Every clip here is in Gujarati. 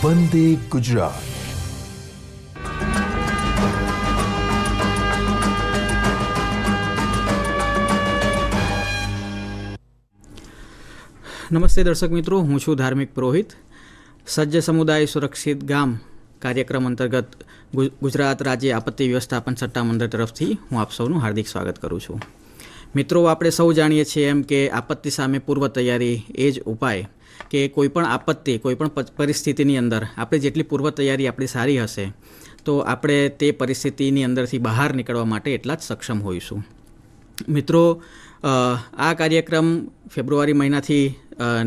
વંદે ગુજરાત. નમસ્તે દર્શક મિત્રો, હું છું ધાર્મિક પુરોહિત. સજ્જ સમુદાય સુરક્ષિત ગામ કાર્યક્રમ અંતર્ગત ગુજરાત રાજ્ય આપત્તિ વ્યવસ્થાપન સટ્ટામંડળ તરફથી હું આપ સૌનું હાર્દિક સ્વાગત કરું છું. મિત્રો, આપણે સૌ જાણીએ છીએ એમ કે આપત્તિ સામે પૂર્વ તૈયારી એ જ ઉપાય કે કોઈપણ આપત્તિ, કોઈપણ પરિસ્થિતિની અંદર આપણે જેટલી પૂર્વ તૈયારી આપણી સારી હશે તો આપણે તે પરિસ્થિતિની અંદરથી બહાર નીકળવા માટે એટલા જ સક્ષમ હોઈશું. મિત્રો, આ કાર્યક્રમ ફેબ્રુઆરી મહિનાથી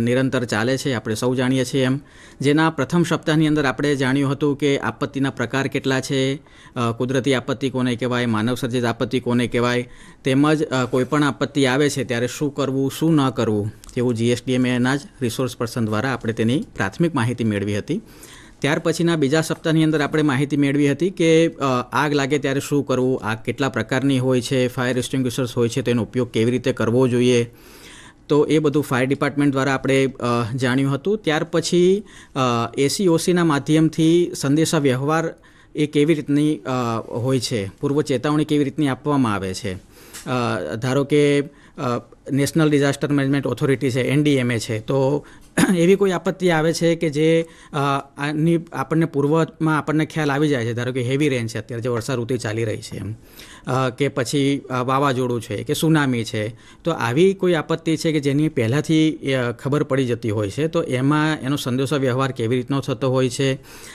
નિરંતર ચાલે છે, આપણે સૌ જાણીએ છીએ એમ. જેના પ્રથમ સપ્તાહની અંદર આપણે જાણ્યું હતું કે આપત્તિના પ્રકાર કેટલા છે, કુદરતી આપત્તિ કોને કહેવાય, માનવસર્જિત આપત્તિ કોને કહેવાય, તેમજ કોઈપણ આપત્તિ આવે છે ત્યારે શું કરવું, શું ન કરવું તેવું GSDMAના જ રિસોર્સ પર્સન દ્વારા આપણે તેની પ્રાથમિક માહિતી મેળવી હતી. ત્યાર પછીના બીજા સપ્તાહની અંદર આપણે માહિતી મેળવી હતી કે આગ લાગે ત્યારે શું કરવું, આગ કેટલા પ્રકારની હોય છે, ફાયર એક્સટિંગ્વિશર્સ હોય છે, તેનો ઉપયોગ કેવી રીતે કરવો જોઈએ, તો એ બધું ફાયર ડિપાર્ટમેન્ટ દ્વારા આપણે જાણ્યું હતું. ત્યાર પછી ACOCના માધ્યમથી સંદેશા વ્યવહાર એ કેવી રીતની હોય છે, પૂર્વ ચેતવણી કેવી રીતની આપવામાં આવે છે. ધારો કે નેશનલ ડિઝાસ્ટર મેનેજમેન્ટ ઓથોરિટી છે, NDMA છે, તો એવી કોઈ આપત્તિ આવે છે કે જે આની આપણને પૂર્વમાં આપણને ખ્યાલ આવી જાય છે. ધારો કે હેવી રેન છે, અત્યારે જે વર્ષા ઋતુ ચાલી રહી છે એમ, કે પછી વાવાઝોડું છે કે સુનામી છે, તો આવી કોઈ આપત્તિ છે કે જેની પહેલાંથી ખબર પડી જતી હોય છે, તો એમાં એનો સંદેશા વ્યવહાર કેવી રીતનો થતો હોય છે,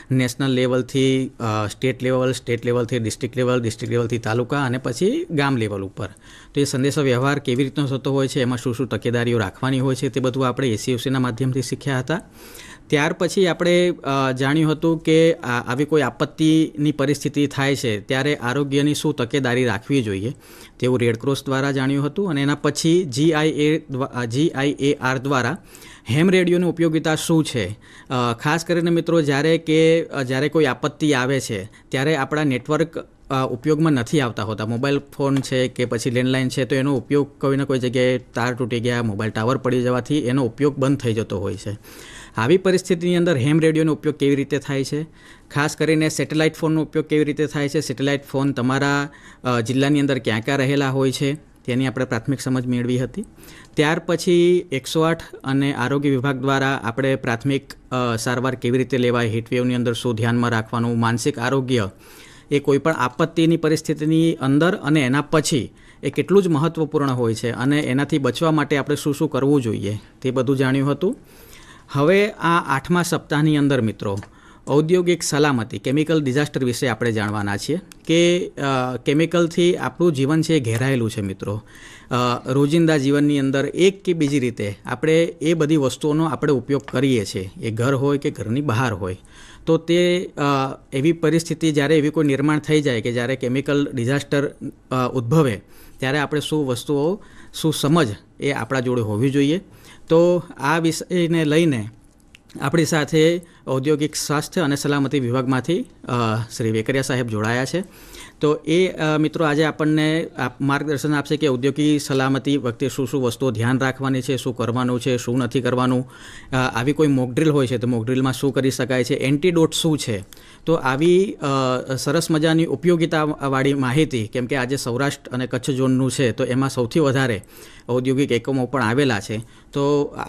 નેશનલ લેવલથી સ્ટેટ લેવલથી ડિસ્ટ્રિક્ટ લેવલથી તાલુકા અને પછી ગામ લેવલ ઉપર, તો એ સંદેશા વ્યવહાર કેવી રીતનો થતો હોય છે, એમાં શું શું તકેદારીઓ રાખવાની હોય છે, તે બધું આપણે ACOCના માધ્યમથી શીખ્યા હતા. ત્યાર પછી આપણે જાણ્યું હતું કે આવી કોઈ આપત્તિની પરિસ્થિતિ થાય છે ત્યારે આરોગ્યની શું તકેદારી રાખવી જોઈએ તેવું રેડક્રોસ દ્વારા જાણ્યું હતું. અને એના પછી GIAR દ્વારા હેમ રેડિયોની ઉપયોગિતા શું છે. ખાસ કરીને મિત્રો, જ્યારે કોઈ આપત્તિ આવે છે ત્યારે આપણા નેટવર્ક ઉપયોગમાં નથી આવતા હોતા. મોબાઈલ ફોન છે કે પછી લેન્ડલાઇન છે, તો એનો ઉપયોગ કોઈને કોઈ જગ્યાએ તાર તૂટી ગયા, મોબાઈલ ટાવર પડી જવાથી એનો ઉપયોગ બંધ થઈ જતો હોય છે. આવી પરિસ્થિતિની અંદર હેમ રેડિયોનો ઉપયોગ કેવી રીતે થાય છે, ખાસ કરીને સેટેલાઇટ ફોનનો ઉપયોગ કેવી રીતે થાય છે, સેટેલાઇટ ફોન તમારા જિલ્લાની અંદર ક્યાં ક્યાં રહેલા હોય છે તેની આપણે પ્રાથમિક સમજ મેળવી હતી. ત્યાર પછી 108 અને આરોગ્ય વિભાગ દ્વારા આપણે પ્રાથમિક સારવાર કેવી રીતે લેવાય, હીટવેવની અંદર શું ધ્યાનમાં રાખવાનું, માનસિક આરોગ્ય એ કોઈપણ આપત્તિની પરિસ્થિતિની અંદર અને એના પછી એ કેટલું જ મહત્ત્વપૂર્ણ હોય છે અને એનાથી બચવા માટે આપણે શું શું કરવું જોઈએ તે બધું જાણ્યું હતું. હવે આ 8મા સપ્તાહની અંદર મિત્રો, ઔદ્યોગિક સલામતી, કેમિકલ ડિઝાસ્ટર વિશે આપણે જાણવાના છીએ કે કેમિકલથી આપણું જીવન છે એ ઘેરાયેલું છે મિત્રો. રોજિંદા જીવનની અંદર એક કે બીજી રીતે આપણે એ બધી વસ્તુઓનો આપણે ઉપયોગ કરીએ છીએ, એ ઘર હોય કે ઘરની બહાર હોય. તો તે એવી પરિસ્થિતિ જ્યારે એવી કોઈ નિર્માણ થઈ જાય કે જ્યારે કેમિકલ ડિઝાસ્ટર ઉદ્ભવે ત્યારે આપણે શું સમજ એ આપણા જોડે હોવી જોઈએ. તો આ વિષયને લઈને આપણી સાથે ઔદ્યોગિક સ્વાસ્થ્ય અને સલામતી વિભાગમાંથી શ્રી વેકરિયા સાહેબ જોડાયા છે. તો એ મિત્રો આજે આપણને માર્ગદર્શન આપશે કે ઔદ્યોગિક સલામતી વખતે શું શું વસ્તુઓ ધ્યાન રાખવાની છે, શું કરવાનું છે, શું નથી કરવાનું. આવી કોઈ મોકડ્રીલ હોય છે તો મોકડ્રીલમાં શું કરી શકાય છે, એન્ટીડોટ શું છે. તો આવી સરસ મજાની ઉપયોગિતાવાળી માહિતી, કેમ કે આજે સૌરાષ્ટ્ર અને કચ્છ ઝોનનું છે તો એમાં સૌથી વધારે ઔદ્યોગિક એકમો પણ આવેલા છે. તો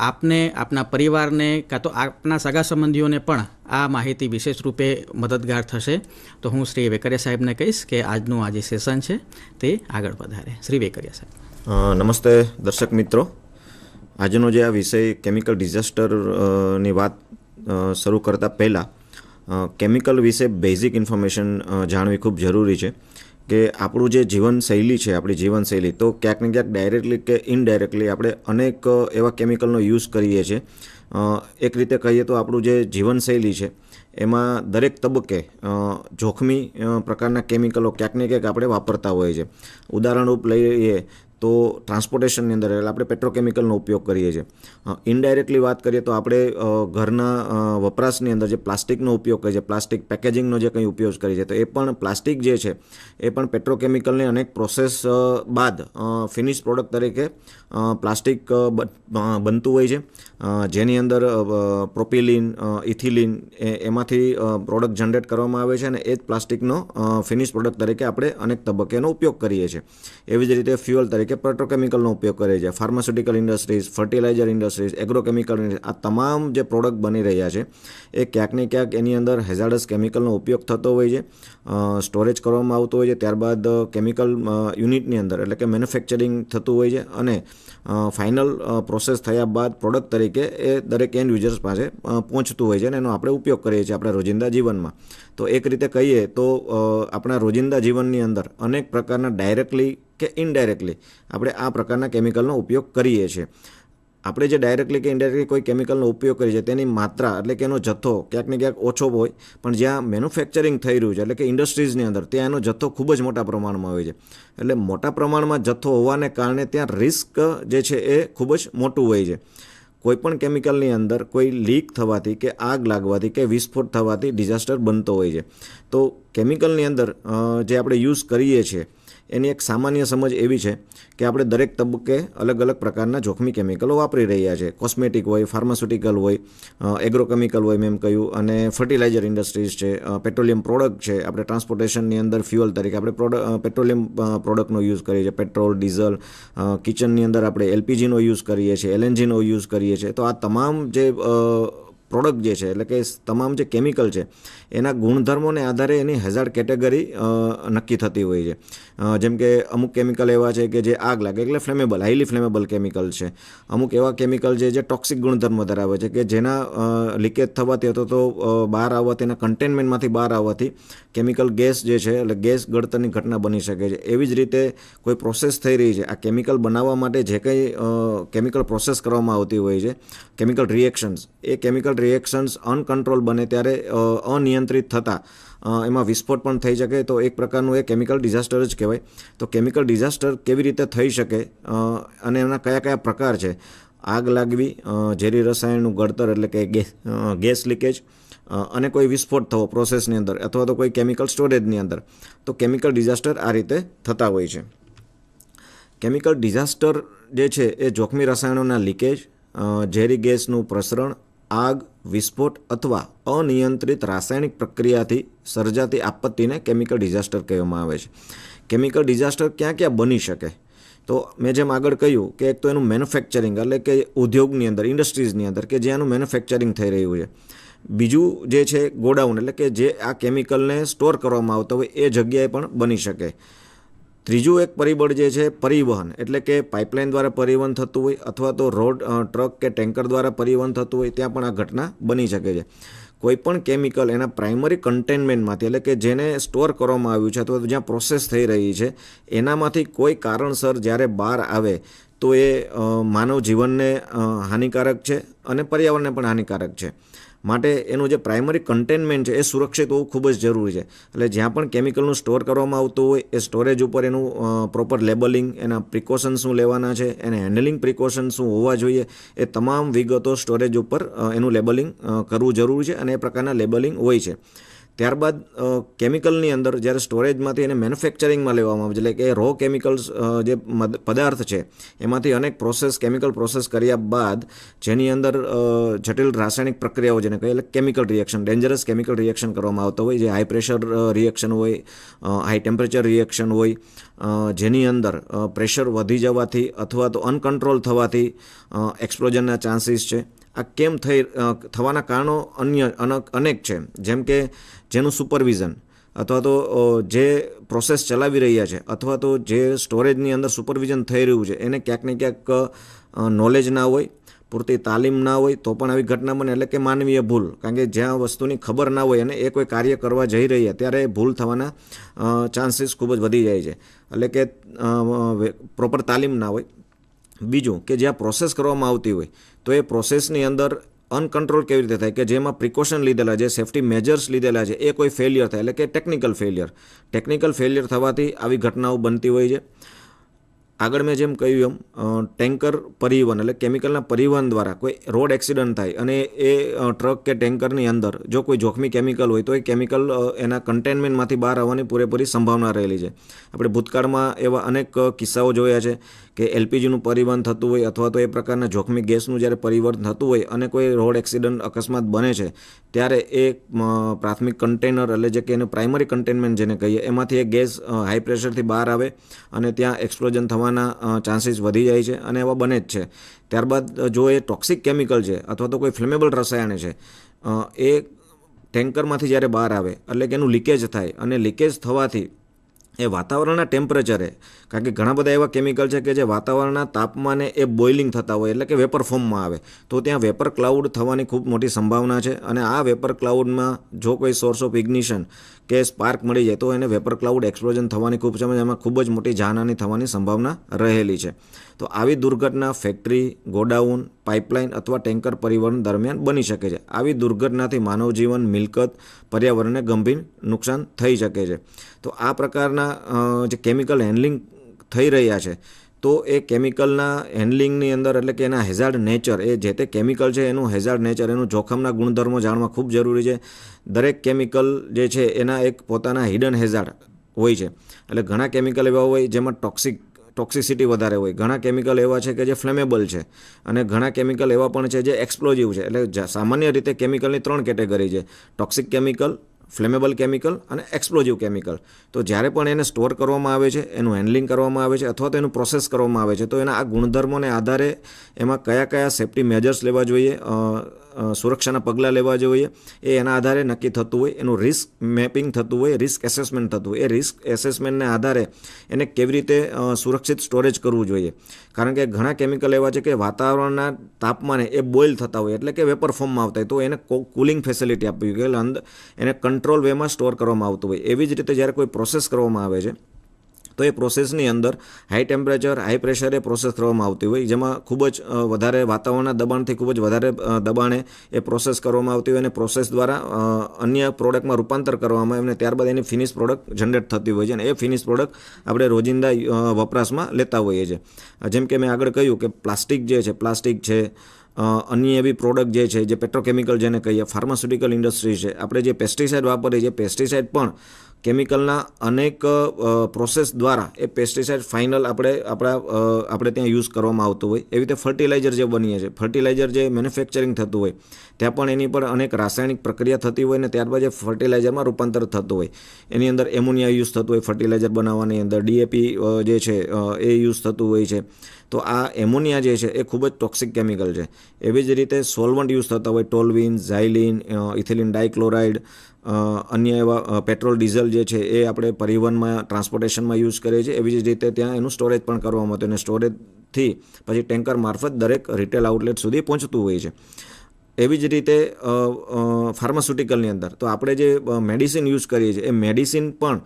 આપને, આપના પરિવારને કાં તો આપના સગા સંબંધીઓને પણ આ માહિતી વિશેષ રૂપે મદદગાર થશે. તો હું શ્રી વેકરિયા સાહેબને કહીશ કે આજનું આ જે સેશન છે તે આગળ વધારે. શ્રી વેકરિયા સાહેબ. નમસ્તે દર્શક મિત્રો. આજનો જે આ વિષય કેમિકલ ડિઝાસ્ટરની વાત શરૂ કરતાં પહેલાં કેમિકલ વિશે બેઝિક ઇન્ફોર્મેશન જાણવી ખૂબ જરૂરી છે કે આપણું જે જીવનશૈલી છે, આપણી જીવનશૈલી, તો ક્યાંક ને ક્યાંક ડાયરેક્ટલી કે ઇનડાયરેક્ટલી આપણે અનેક એવા કેમિકલનો યુઝ કરીએ છીએ. એક રીતે કહીએ તો આપણું જે જીવનશૈલી છે એમાં દરેક તબક્કે જોખમી પ્રકારના કેમિકલો ક્યાંક ને ક્યાંક આપણે વાપરતા હોઈએ છીએ. ઉદાહરણ રૂપ લઈએ તો ટ્રાન્સપોર્ટેશનની અંદર એટલે આપણે પેટ્રોકેમિકલનો ઉપયોગ કરીએ છીએ. ઇનડાયરેક્ટલી વાત કરીએ તો આપણે ઘરના વપરાશની અંદર જે પ્લાસ્ટિકનો ઉપયોગ કરીએ છીએ, પ્લાસ્ટિક પેકેજિંગનો જે કંઈ ઉપયોગ કરીએ છીએ, તો એ પણ પ્લાસ્ટિક જે છે એ પણ પેટ્રોકેમિકલની અનેક પ્રોસેસ બાદ ફિનિશ પ્રોડક્ટ તરીકે પ્લાસ્ટિક બનતું હોય છે, જેની અંદર પ્રોપિલિન, ઇથિલિન એમાંથી પ્રોડક્ટ જનરેટ કરવામાં આવે છે અને એ જ પ્લાસ્ટિકનો ફિનિશ પ્રોડક્ટ તરીકે આપણે અનેક તબક્કેનો ઉપયોગ કરીએ છીએ. એવી જ રીતે ફ્યુઅલ તરીકે પેટ્રોકેમિકલનો ઉપયોગ કરીએ છીએ. Pharmaceutical industries, fertiliser industries, agrochemical industries, આ તમામ જે પ્રોડક્ટ બની રહ્યા છે એ ક્યાંક ને ક્યાંક એની અંદર હેઝાર્ડસ કેમિકલનો ઉપયોગ થતો હોય છે, સ્ટોરેજ કરવામાં આવતો હોય છે, ત્યારબાદ કેમિકલ યુનિટની અંદર એટલે કે મેન્યુફેક્ચરિંગ થતું હોય છે અને ફાઇનલ પ્રોસેસ થયા બાદ પ્રોડક્ટ તરીકે એ દરેક એન્ડ યુઝર્સ પાસે પહોંચતું હોય છે અને એનો આપણે ઉપયોગ કરીએ છીએ આપણા રોજિંદા જીવનમાં. તો એક રીતે કહીએ તો આપણા રોજિંદા જીવનની અંદર અનેક પ્રકારના ડાયરેક્ટલી કે ઇનડાયરેક્ટલી આપણે આ પ્રકારના કેમિકલનો ઉપયોગ કરીએ છીએ. આપણે જે ડાયરેક્ટલી કે ઇનડાયરેક્ટલી કોઈ કેમિકલનો ઉપયોગ કરીએ છીએ તેની માત્રા એટલે કે એનો જથ્થો ક્યાંક ને ક્યાંક ઓછો હોય, પણ જ્યાં મેન્યુફેક્ચરિંગ થઈ રહ્યું છે એટલે કે ઇન્ડસ્ટ્રીઝની અંદર ત્યાં એનો જથ્થો ખૂબ જ મોટા પ્રમાણમાં હોય છે. એટલે મોટા પ્રમાણમાં જથ્થો હોવાને કારણે ત્યાં રિસ્ક જે છે એ ખૂબ જ મોટું હોય છે. કોઈપણ કેમિકલની અંદર કોઈ લીક થવાથી કે આગ લાગવાથી કે વિસ્ફોટ થવાથી ડિઝાસ્ટર બનતો હોય છે. તો કેમિકલની અંદર જે આપણે યુઝ કરીએ છીએ એની એક સામાન્ય સમજ એવી છે કે આપણે દરેક તબક્કે અલગ અલગ પ્રકારના જોખમી કેમિકલો વાપરી રહ્યા છે. કોસ્મેટિક હોય, ફાર્માસ્યુટિકલ હોય, એગ્રોકેમિકલ હોય મેં કહ્યું, અને ફર્ટિલાઇઝર ઇન્ડસ્ટ્રીઝ છે, પેટ્રોલિયમ પ્રોડક્ટ છે. આપણે ટ્રાન્સપોર્ટેશનની અંદર ફ્યુઅલ તરીકે આપણે પેટ્રોલિયમ પ્રોડક્ટનો યુઝ કરીએ છીએ, પેટ્રોલ, ડીઝલ. કિચનની અંદર આપણે એલપીજીનો યુઝ કરીએ છીએ, એલએનજીનો યુઝ કરીએ છીએ. તો આ તમામ જે પ્રોડક્ટ જે છે એટલે કે તમામ જે કેમિકલ છે એના ગુણધર્મોને આધારે એની હેઝાર્ડ કેટેગરી નક્કી થતી હોય છે. જેમ કે અમુક કેમિકલ એવા છે કે જે આગ લાગે એટલે ફ્લેમેબલ, હાઈલી ફ્લેમેબલ કેમિકલ છે. અમુક એવા કેમિકલ છે જે ટોક્સિક ગુણધર્મો ધરાવે છે કે જેના લીકેજ થવાથી અથવા તો બહાર આવવાથી, એના કન્ટેનમેન્ટમાંથી બહાર આવવાથી કેમિકલ ગેસ જે છે એટલે ગેસ ગળતરની ઘટના બની શકે છે. એવી જ રીતે કોઈ પ્રોસેસ થઈ રહી છે, આ કેમિકલ બનાવવા માટે જે કંઈ કેમિકલ પ્રોસેસ કરવામાં આવતી હોય છે, કેમિકલ રિએક્શન્સ, એ કેમિકલ રિએક્શન્સ અનકન્ટ્રોલ બને ત્યારે અનિયંત્રિત થતાં એમાં વિસ્ફોટ પણ થઈ શકે. તો એક પ્રકારનું એ કેમિકલ ડિઝાસ્ટર જ કહેવાય. તો કેમિકલ ડિઝાસ્ટર કેવી રીતે થઈ શકે અને એના કયા કયા પ્રકાર છે? આગ લાગવી, ઝેરી રસાયણનું ગળતર એટલે કે ગેસ લીકેજ, અને કોઈ વિસ્ફોટ થવો પ્રોસેસની અંદર અથવા તો કોઈ કેમિકલ સ્ટોરેજની અંદર. તો કેમિકલ ડિઝાસ્ટર આ રીતે થતા હોય છે. કેમિકલ ડિઝાસ્ટર જે છે એ જોખમી રસાયણોના લીકેજ, ઝેરી ગેસનું પ્રસરણ, આગ, વિસ્ફોટ અથવા અનિયંત્રિત રાસાયણિક પ્રક્રિયાથી સર્જાતી આપત્તિને કેમિકલ ડિઝાસ્ટર કહેવામાં આવે છે. કેમિકલ ડિઝાસ્ટર ક્યાં ક્યાં બની શકે? તો મેં જેમ આગળ કહ્યું કે એક તો એનું મેન્યુફેક્ચરિંગ એટલે કે ઉદ્યોગની અંદર, ઇન્ડસ્ટ્રીઝની અંદર કે જ્યાંનું મેન્યુફેક્ચરિંગ થઈ રહ્યું છે. બીજું જે છે ગોડાઉન એટલે કે જે આ કેમિકલને સ્ટોર કરવામાં આવતો હોય એ જગ્યાએ પણ બની શકે. ત્રીજું એક પરિબળ જે છે પરિવહન એટલે કે પાઇપલાઇન દ્વારા પરિવહન થતું હોય અથવા તો રોડ, ટ્રક કે ટેન્કર દ્વારા પરિવહન થતું હોય, ત્યાં પણ આ ઘટના બની શકે છે. કોઈપણ કેમિકલ એના પ્રાઇમરી કન્ટેનમેન્ટમાંથી એટલે કે જેને સ્ટોર કરવામાં આવ્યું છે અથવા તો જ્યાં પ્રોસેસ થઈ રહી છે એનામાંથી કોઈ કારણસર જ્યારે બહાર આવે તો એ માનવ જીવનને હાનિકારક છે અને પર્યાવરણને પણ હાનિકારક છે. માટે એનું જે પ્રાઇમરી કન્ટેનમેન્ટ છે એ સુરક્ષિત હોવું ખૂબ જ જરૂરી છે. એટલે જ્યાં પણ કેમિકલનું સ્ટોર કરવામાં આવતું હોય એ સ્ટોરેજ ઉપર એનું પ્રોપર લેબલિંગ, એના પ્રિકોશન્સ શું લેવાના છે, એને હેન્ડલિંગ પ્રિકોશન્સ શું હોવા જોઈએ, એ તમામ વિગતો સ્ટોરેજ ઉપર એનું લેબલિંગ કરવું જરૂરી છે અને એ પ્રકારના લેબલિંગ હોય છે. ત્યારબાદ કેમિકલની અંદર જ્યારે સ્ટોરેજમાંથી એને મેન્યુફેક્ચરિંગમાં લેવામાં આવે છે એટલે કે રો કેમિકલ્સ જે પદાર્થ છે એમાંથી અનેક કેમિકલ પ્રોસેસ કર્યા બાદ જેની અંદર જટિલ રાસાયણિક પ્રક્રિયાઓ જેને કહીએ એટલે chemical reaction, dangerous chemical reaction કરવામાં આવતો હોય, જે હાઈ પ્રેશર રિએક્શન હોય, હાઈ ટેમ્પરેચર રિએક્શન હોય, જેની અંદર પ્રેશર વધી જવાથી અથવા તો અનકન્ટ્રોલ થવાથી એક્સપ્લોઝનના ચાન્સીસ છે. આ કેમ થવાના કારણો અનેક છે, જેમ કે જેનું સુપરવિઝન અથવા તો જે પ્રોસેસ ચલાવી રહ્યા છે અથવા તો જે સ્ટોરેજની અંદર સુપરવિઝન થઈ રહ્યું છે એને ક્યાંક ને ક્યાંક નોલેજ ના હોય, પૂરતી તાલીમ ના હોય તો પણ આવી ઘટના બને. એટલે કે માનવીય ભૂલ, કારણ કે જ્યાં વસ્તુની ખબર ના હોય અને એ કોઈ કાર્ય કરવા જઈ રહ્યા ત્યારે ભૂલ થવાના ચાન્સીસ ખૂબ જ વધી જાય છે. એટલે કે પ્રોપર તાલીમ ના હોય. બીજું કે જ્યાં પ્રોસેસ કરવામાં આવતી હોય તો એ પ્રોસેસની અંદર અનકન્ટ્રોલ કેવી રીતે થાય કે જેમાં પ્રિકોશન લીધેલા છે, સેફ્ટી મેજર્સ લીધેલા છે, એ કોઈ ફેલિયર થાય એટલે કે ટેકનિકલ ફેલિયર થવાથી આવી ઘટનાઓ બનતી હોય છે. આગળ મેં જેમ કહ્યું એમ ટેન્કર પરિવહન એટલે કેમિકલના પરિવહન દ્વારા કોઈ રોડ એક્સિડન્ટ થાય અને એ ટ્રક કે ટેન્કરની અંદર જો કોઈ જોખમી કેમિકલ હોય તો એ કેમિકલ એના કન્ટેનમેન્ટમાંથી બહાર આવવાની પૂરેપૂરી સંભાવના રહેલી છે. આપણે ભૂતકાળમાં એવા અનેક કિસ્સાઓ જોયા છે કે એલપીજીનું પરિવહન થતું હોય અથવા તો એ પ્રકારના જોખમી ગેસનું જ્યારે પરિવહન થતું હોય અને કોઈ રોડ એક્સિડન્ટ અકસ્માત બને છે ત્યારે એ પ્રાથમિક કન્ટેનર એટલે જે કે એને પ્રાઇમરી કન્ટેનમેન્ટ જેને કહીએ એમાંથી એ ગેસ હાઈ પ્રેશરથી બહાર આવે અને ત્યાં એક્સપ્લોઝન થવાના ચાન્સીસ વધી જાય છે અને એવા બને જ છે. ત્યારબાદ જો એ ટોક્સિક કેમિકલ છે અથવા તો કોઈ ફ્લેમેબલ રસાયણ છે એ ટેન્કરમાંથી જ્યારે બહાર આવે એટલે કે એનું લીકેજ થાય અને લીકેજ થવાથી એ વાતાવરણના ટેમ્પરેચરે, કારણ કે ઘણા બધા એવા કેમિકલ છે કે જે વાતાવરણના તાપમાને એ બોઇલિંગ થતા હોય એટલે કે વેપર ફોર્મમાં આવે તો ત્યાં વેપર ક્લાઉડ થવાની ખૂબ મોટી સંભાવના છે. અને આ વેપર ક્લાઉડમાં જો કોઈ સોર્સ ઓફ ઇગ્નિશન કે સ્પાર્ક મળી જાય તો એને વેપર ક્લાઉડ એક્સપ્લોઝન થવાની એમાં ખૂબ જ મોટી જાનહાની થવાની સંભાવના રહેલી છે. તો આવી દુર્ઘટના ફેક્ટરી, ગોડાઉન, પાઇપલાઇન અથવા ટેન્કર પરિવહન દરમિયાન બની શકે છે. આવી દુર્ઘટનાથી માનવ જીવન, મિલકત, પર્યાવરણને ગંભીર નુકસાન થઈ શકે છે. તો આ પ્રકારના જે કેમિકલ હેન્ડલિંગ થઈ રહ્યા છે તો એ કેમિકલના હેન્ડલિંગની અંદર એટલે કે એના હેઝાર્ડ નેચર, એ જે તે કેમિકલ છે એનું હેઝાર્ડ નેચર, એનું જોખમના ગુણધર્મો જાણવા ખૂબ જરૂરી છે. દરેક કેમિકલ જે છે એના એક પોતાના હિડન હેઝાર્ડ હોય છે. એટલે ઘણા કેમિકલ એવા હોય જેમાં ટોક્સિસિટી વધારે હોય, ઘણા કેમિકલ એવા છે કે જે ફ્લેમેબલ છે અને ઘણા કેમિકલ એવા પણ છે જે એક્સપ્લોઝિવ છે. એટલે સામાન્ય રીતે કેમિકલની 3 કેટેગરી છે: ટોક્સિક કેમિકલ, ફ્લેમેબલ કેમિકલ અને એક્સપ્લોઝિવ કેમિકલ. તો જ્યારે પણ એને સ્ટોર કરવામાં આવે છે, એનું હેન્ડલિંગ કરવામાં આવે છે અથવા તો એનું પ્રોસેસ કરવામાં આવે છે તો એના આ ગુણધર્મોને આધારે એમાં કયા કયા સેફ્ટી મેજર્સ લેવા જોઈએ, સુરક્ષાના પગલાં લેવા જોઈએ, એ એના આધારે નક્કી થતું હોય. એનું રિસ્ક મેપિંગ થતું હોય, રિસ્ક એસેસમેન્ટ થતું હોય. એ રિસ્ક એસેસમેન્ટને આધારે એને કેવી રીતે સુરક્ષિત સ્ટોરેજ કરવું જોઈએ. કારણ કે ઘણા કેમિકલ એવા છે કે વાતાવરણના તાપમાને એ બોઇલ થતા હોય એટલે કે વેપર ફોર્મમાં આવતા હોય તો એને કુલિંગ ફેસિલિટી આપવી જોઈએ, એને કંટ્રોલ વેમાં સ્ટોર કરવામાં આવતું હોય. એવી જ રીતે જ્યારે કોઈ પ્રોસેસ કરવામાં આવે છે તો એ પ્રોસેસની અંદર હાઈ ટેમ્પરેચર, હાઈ પ્રેશરે પ્રોસેસ કરવામાં આવતી હોય, જેમાં ખૂબ જ વધારે વાતાવરણના દબાણથી ખૂબ જ વધારે દબાણે એ પ્રોસેસ કરવામાં આવતી હોય અને પ્રોસેસ દ્વારા અન્ય પ્રોડક્ટમાં રૂપાંતર કરવામાં આવે અને ત્યારબાદ એની ફિનિશ પ્રોડક્ટ જનરેટ થતી હોય છે અને એ ફિનિશ પ્રોડક્ટ આપણે રોજિંદા વપરાશમાં લેતા હોઈએ છીએ. જેમ કે મેં આગળ કહ્યું કે પ્લાસ્ટિક છે, અન્ય એવી પ્રોડક્ટ જે છે જે પેટ્રોકેમિકલ જેને કહીએ, ફાર્માસ્યુટિકલ ઇન્ડસ્ટ્રી છે, આપણે જે પેસ્ટિસાઇડ વાપરીએ છીએ, પેસ્ટિસાઇડ પણ કેમિકલના અનેક પ્રોસેસ દ્વારા એ પેસ્ટિસાઇડ ફાઇનલ આપણે ત્યાં યુઝ કરવામાં આવતું હોય. એવી રીતે ફર્ટિલાઇઝર જે બનીએ છે, ફર્ટિલાઇઝર જે મેન્યુફેક્ચરિંગ થતું હોય ત્યાં પણ એની પર અનેક રાસાયણિક પ્રક્રિયા થતી હોય અને ત્યારબાદ જે ફર્ટિલાઇઝરમાં રૂપાંતર થતું હોય. એની અંદર એમોનિયા યુઝ થતું હોય ફર્ટિલાઇઝર બનાવવાની અંદર, ડીએપી જે છે એ યુઝ થતું હોય છે. તો આ એમોનિયા જે છે એ ખૂબ જ ટોક્સિક કેમિકલ છે. એવી જ રીતે સોલ્વન્ટ યુઝ થતા હોય, ટોલ્વિન, ઝાઇલિન, ઇથિલિન ડાયક્લોરાઇડ, અન્ય એવા પેટ્રોલ, ડીઝલ જે છે એ આપણે પરિવહનમાં, ટ્રાન્સપોર્ટેશનમાં યુઝ કરીએ છીએ. એવી જ રીતે ત્યાં એનું સ્ટોરેજ પણ કરવામાં આવતું અને સ્ટોરેજથી પછી ટેન્કર મારફત દરેક રિટેલ આઉટલેટ સુધી પહોંચતું હોય છે. એવી જ રીતે ફાર્માસ્યુટિકલની અંદર તો આપણે જે મેડિસિન યુઝ કરીએ છીએ એ મેડિસિન પણ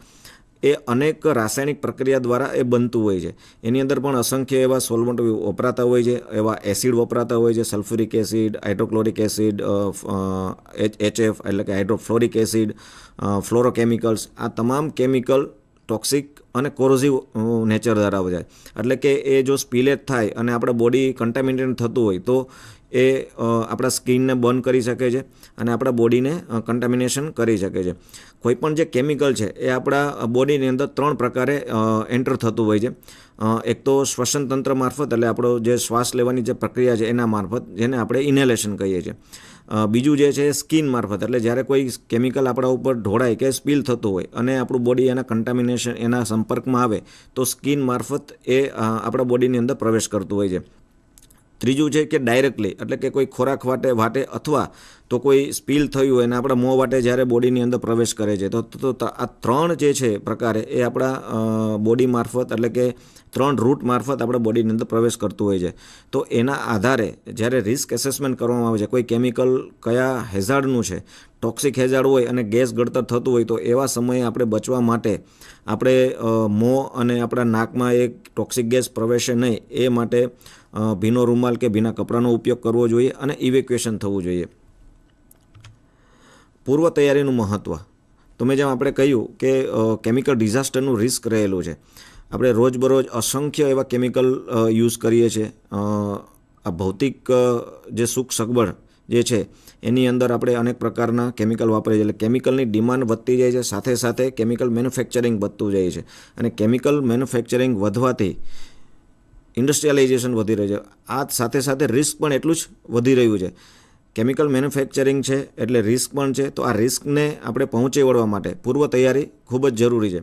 એ અનેક રાસાયણિક પ્રક્રિયા દ્વારા એ બનતું હોય છે. એની અંદર પણ અસંખ્ય એવા સોલ્વન્ટ વપરાતા હોય છે, એવા એસિડ વપરાતા હોય છે, sulphuric acid, hydrochloric acid, HF એટલે કે હાઇડ્રોફ્લોરિક એસિડ, ફ્લોરોકેમિકલ્સ. આ તમામ કેમિકલ ટોક્સિક અને કોરોઝિવ નેચર ધરાવે છે. એટલે કે એ જો સ્પિલેટ થાય અને આપણા બોડી કન્ટામિનેટ થતું હોય તો એ આપણા સ્કિનને બર્ન કરી શકે છે અને આપણા બોડીને કન્ટામિનેશન કરી શકે છે. કોઈપણ જે કેમિકલ છે એ આપણા બોડીની અંદર 3 પ્રકારે એન્ટર થતું હોય છે. એક તો શ્વસન તંત્ર મારફત, એટલે આપણો જે શ્વાસ લેવાની જે પ્રક્રિયા છે એના મારફત, જેને આપણે ઇન્હેલેશન કહીએ છીએ. બીજું જે છે સ્કિન મારફત, એટલે જ્યારે કોઈ કેમિકલ આપણા ઉપર ઢોળાય કે સ્પીલ થતું હોય અને આપણું બોડી એના કન્ટામિનેશન, એના સંપર્કમાં આવે તો સ્કિન મારફત એ આપણા બોડીની અંદર પ્રવેશ કરતું હોય છે. ત્રીજું છે કે ડાયરેક્ટલી, એટલે કે કોઈ ખોરાક વાટે અથવા તો કોઈ સ્પીલ થયું હોય અને આપણા મોં વાટે જ્યારે બોડીની અંદર પ્રવેશ કરે છે તો આ 3 જે છે પ્રકારે એ આપણા બોડી મારફત, એટલે કે 3 રૂટ મારફત આપણા બોડીની અંદર પ્રવેશ કરતું હોય છે. તો એના આધારે જ્યારે રિસ્ક એસેસમેન્ટ કરવામાં આવે છે, કોઈ કેમિકલ કયા હેઝાર્ડનું છે, ટોક્સિક હેઝાર્ડ હોય અને ગેસ ગળતર થતું હોય તો એવા સમયે આપણે બચવા માટે આપણે મોં અને આપણા નાકમાં એક ટોક્સિક ગેસ પ્રવેશે નહીં એ માટે ભીનો રૂમાલ કે ભીના કપડાનો ઉપયોગ કરવો જોઈએ અને ઇવેક્યુએશન થવું જોઈએ. પૂર્વ તૈયારીનું મહત્ત્વ, તો મેં જેમ આપણે કહ્યું કે કેમિકલ ડિઝાસ્ટરનું રિસ્ક રહેલું છે આપણે રોજબરોજ અસંખ્ય એવા કેમિકલ યુઝ કરીએ છીએ. આ ભૌતિક જે સુખ સગવડ જે છે એની અંદર આપણે અનેક પ્રકારના કેમિકલ વાપરીએ છીએ. એટલે કેમિકલની ડિમાન્ડ વધતી જાય છે, સાથે સાથે કેમિકલ મેન્યુફેક્ચરિંગ વધતું જાય છે. અને કેમિકલ મેન્યુફેક્ચરિંગ વધવાથી ઇન્ડસ્ટ્રીયલાઇઝેશન વધી રહ્યું છે. આ સાથે સાથે રિસ્ક પણ એટલું જ વધી રહ્યું છે. કેમિકલ મેન્યુફેક્ચરિંગ છે એટલે રિસ્ક પણ છે. તો આ રિસ્કને આપણે પહોંચી વળવા માટે પૂર્વ તૈયારી ખૂબ જ જરૂરી છે.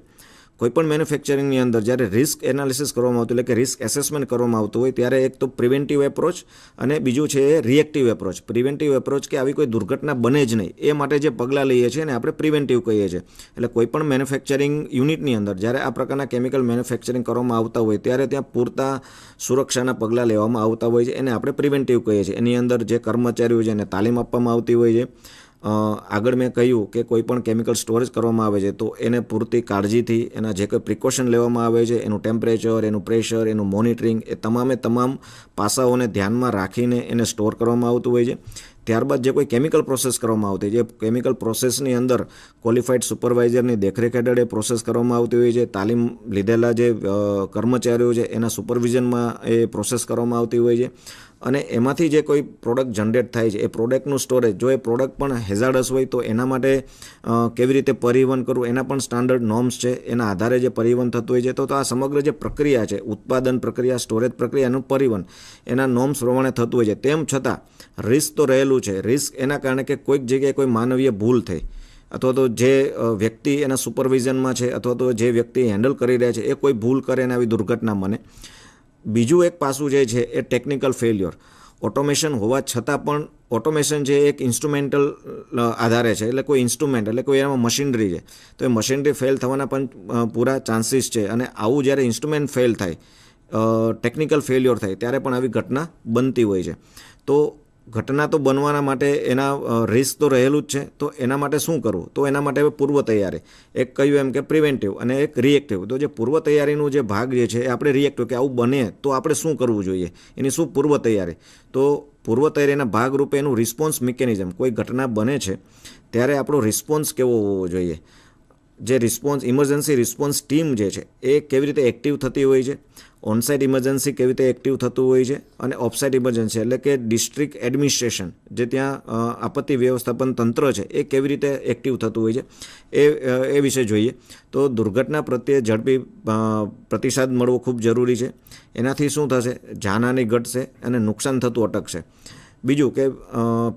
કોઈપણ મેન્યુફેક્ચરિંગની અંદર જ્યારે રિસ્ક એનાલિસિસ કરવામાં આવતું, એટલે કે રિસ્ક એસેસમેન્ટ કરવામાં આવતું હોય, ત્યારે એક તો પ્રિવેન્ટિવ એપ્રોચ અને બીજું છે એ રિએક્ટિવ એપ્રોચ. પ્રિવેન્ટિવ એપ્રોચ કે આવી કોઈ દુર્ઘટના બને જ નહીં એ માટે જે પગલાં લઈએ છીએ ને આપણે પ્રિવેન્ટિવ કહીએ છીએ. એટલે કોઈપણ મેન્યુફેક્ચરિંગ યુનિટની અંદર જ્યારે આ પ્રકારના કેમિકલ મેન્યુફેક્ચરિંગ કરવામાં આવતા હોય ત્યારે ત્યાં પૂરતા સુરક્ષાના પગલાં લેવામાં આવતા હોય છે. એને આપણે પ્રિવેન્ટિવ કહીએ છીએ. એની અંદર જે કર્મચારીઓ છે એને તાલીમ આપવામાં આવતી હોય છે. આગળ મેં કહ્યું કે કોઈ પણ કેમિકલ સ્ટોરેજ કરવામાં આવે છે તો એને પૂરતી કાળજીથી એના જે કંઈ પ્રિકોશન લેવામાં આવે છે, એનું ટેમ્પરેચર, એનું પ્રેશર, એનું મોનિટરિંગ, એ તમામ પાસાઓને ધ્યાનમાં રાખીને એને સ્ટોર કરવામાં આવતું હોય છે. ત્યારબાદ જે કોઈ કેમિકલ પ્રોસેસ કરવામાં આવતી, જે કેમિકલ પ્રોસેસની અંદર ક્વોલિફાઈડ સુપરવાઇઝરની દેખરેખ હેઠળ એ પ્રોસેસ કરવામાં આવતી હોય છે. તાલીમ લીધેલા જે કર્મચારીઓ છે એના સુપરવિઝનમાં એ પ્રોસેસ કરવામાં આવતી હોય છે. અને એમાંથી જે કોઈ પ્રોડક્ટ જનરેટ થાય છે એ પ્રોડક્ટનું સ્ટોરેજ, જો એ પ્રોડક્ટ પણ હેઝાર્ડસ હોય તો એના માટે કેવી રીતે પરિવહન કરવું એના પણ સ્ટાન્ડર્ડ નોર્મ્સ છે. એના આધારે જે પરિવહન થતું હોય છે તો આ સમગ્ર જે પ્રક્રિયા છે, ઉત્પાદન પ્રક્રિયા, સ્ટોરેજ પ્રક્રિયાનું પરિવહન એના નોર્મ્સ પ્રમાણે થતું હોય છે. તેમ છતાં રિસ્ક તો રહેલું છે. રિસ્ક એના કારણે કે કોઈક જગ્યાએ કોઈ માનવીય ભૂલ થઈ, અથવા તો જે વ્યક્તિ એના સુપરવિઝનમાં છે અથવા તો જે વ્યક્તિ હેન્ડલ કરી રહ્યા છે એ કોઈ ભૂલ કરે અને આવી દુર્ઘટના બને. બીજું એક પાસું જે છે એ ટેકનિકલ ફેલ્યોર. ઓટોમેશન હોવા છતાં પણ ઓટોમેશન છે એક ઇન્સ્ટ્રુમેન્ટલ આધારે છે. એટલે કોઈ ઇન્સ્ટ્રુમેન્ટ, એટલે કોઈ એમાં મશીનરી છે તો એ મશીનરી ફેલ થવાના પણ પૂરા ચાન્સીસ છે. અને આવું જ્યારે ઇન્સ્ટ્રુમેન્ટ ફેલ થાય, ટેકનિકલ ફેલ્યોર થાય, ત્યારે પણ આવી ઘટના બનતી હોય છે. તો ઘટના તો બનવાના માટે એના રિસ્ક તો રહેલું જ છે. તો એના માટે શું કરવું? તો એના માટે પૂર્વ તૈયારી. એક કહ્યું એમ કે પ્રિવેન્ટિવ અને એક રિએક્ટિવ. તો જે પૂર્વ તૈયારીનું જે ભાગ જે છે એ આપણે રિએક્ટિવ, કે આવું બને તો આપણે શું કરવું જોઈએ, એની શું પૂર્વ તૈયારી. તો પૂર્વ તૈયારીના ભાગરૂપે એનું રિસ્પોન્સ મિકેનિઝમ, કોઈ ઘટના બને છે ત્યારે આપણો રિસ્પોન્સ કેવો હોવો જોઈએ. જે રિસ્પોન્સ, ઇમરજન્સી રિસ્પોન્સ ટીમ જે છે એ કેવી રીતે એક્ટિવ થતી હોય છે, ઓનસાઇટ ઇમરજન્સી કેવી રીતે એક્ટિવ થતું હોય છે, અને ઓફસાઇટ ઇમરજન્સી એટલે કે ડિસ્ટ્રિક્ટ એડમિનિસ્ટ્રેશન જે ત્યાં આપત્તિ વ્યવસ્થાપન તંત્ર છે એ કેવી રીતે એક્ટિવ થતું હોય છે એ વિશે જોઈએ. તો દુર્ઘટના પ્રત્યે ઝડપી પ્રતિસાદ મળવો ખૂબ જરૂરી છે. એનાથી શું થશે? જાનહાનિ ઘટશે અને નુકસાન થતું અટકશે. બીજું કે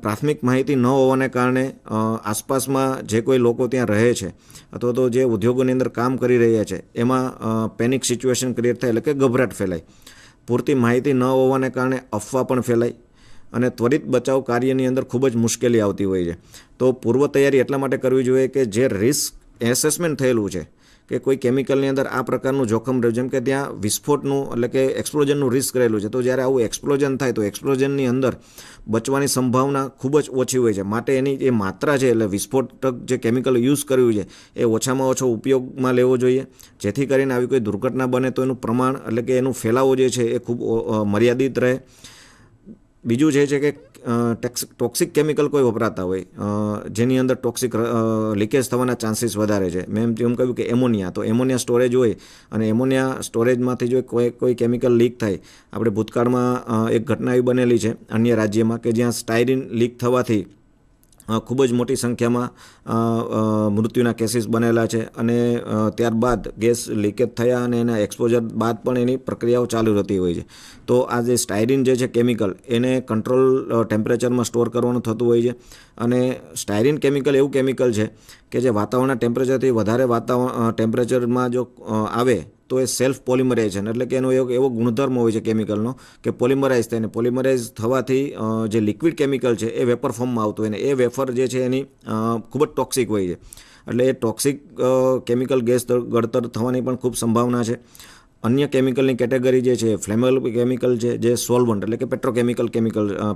પ્રાથમિક માહિતી ન હોવાને કારણે આસપાસમાં જે કોઈ લોકો ત્યાં રહે છે અથવા તો જે ઉદ્યોગોની અંદર કામ કરી રહ્યા છે એમાં પેનિક સિચ્યુએશન ક્રિએટ થાય, એટલે કે ગભરાટ ફેલાય. પૂરતી માહિતી ન હોવાને કારણે અફવા પણ ફેલાય અને ત્વરિત બચાવ કાર્યની અંદર ખૂબ જ મુશ્કેલી આવતી હોય છે. તો પૂર્વ તૈયારી એટલા માટે કરવી જોઈએ કે જે રિસ્ક એસેસમેન્ટ થયેલું છે કે કોઈ કેમિકલની અંદર આ પ્રકારનું જોખમ રહ્યું, જેમ કે ત્યાં વિસ્ફોટનું એટલે કે એક્સપ્લોઝનનું રિસ્ક રહેલું છે. તો જ્યારે આવું એક્સપ્લોઝન થાય તો એક્સપ્લોઝનની અંદર બચવાની સંભાવના ખૂબ જ ઓછી હોય છે. માટે એની જે માત્રા છે, એટલે વિસ્ફોટક જે કેમિકલ યુઝ કર્યું છે એ ઓછામાં ઓછો ઉપયોગમાં લેવો જોઈએ, જેથી કરીને આવી કોઈ દુર્ઘટના બને તો એનું પ્રમાણ, એટલે કે એનું ફેલાવો જે છે એ ખૂબ મર્યાદિત રહે. બીજું જે છે કે ટોક્સિક કેમિકલ કોઈ વપરાતા હોય જેની અંદર ટોક્સિક લીકેજ થવાના ચાન્સીસ વધારે છે. મેં એમ કહ્યું કે એમોનિયા, તો એમોનિયા સ્ટોરેજ હોય અને એમોનિયા સ્ટોરેજમાંથી જો કોઈ કેમિકલ લીક થાય. આપણે ભૂતકાળમાં એક ઘટના એવી બનેલી છે અન્ય રાજ્યમાં કે જ્યાં સ્ટાયરીન લીક થવાથી ખૂબ જ મોટી સંખ્યામાં મૃત્યુના કેસીસ બનેલા છે. અને ત્યારબાદ ગેસ લીકેજ થયા અને એના એક્સપોઝર બાદ પણ એની પ્રક્રિયાઓ ચાલુ રહેતી હોય છે. તો આ જે સ્ટાયરીન જે છે કેમિકલ, એને કંટ્રોલ ટેમ્પરેચરમાં સ્ટોર કરવાનું થતું હોય છે. અને સ્ટાયરીન કેમિકલ એવું કેમિકલ છે કે જે વાતાવરણના ટેમ્પરેચરથી વધારે ટેમ્પરેચરમાં જો આવે તો એ સેલ્ફ પોલિમરાઇઝેશન, એટલે કે એનો એવો ગુણધર્મ હોય છે કેમિકલનો કે પોલિમરાઇઝ થાય. અને પોલિમરાઇઝ થવાથી જે લિક્વિડ કેમિકલ છે એ વેપર ફોર્મમાં આવતું હોય ને એ વેફર જે છે એની ખૂબ જ ટોક્સિક હોય છે. એટલે એ ટોક્સિક કેમિકલ ગેસ ગળતર થવાની પણ ખૂબ સંભાવના છે. અન્ય કેમિકલની કેટેગરી જે છે ફ્લેમેબલ કેમિકલ છે, જે સોલ્વન્ટ એટલે કે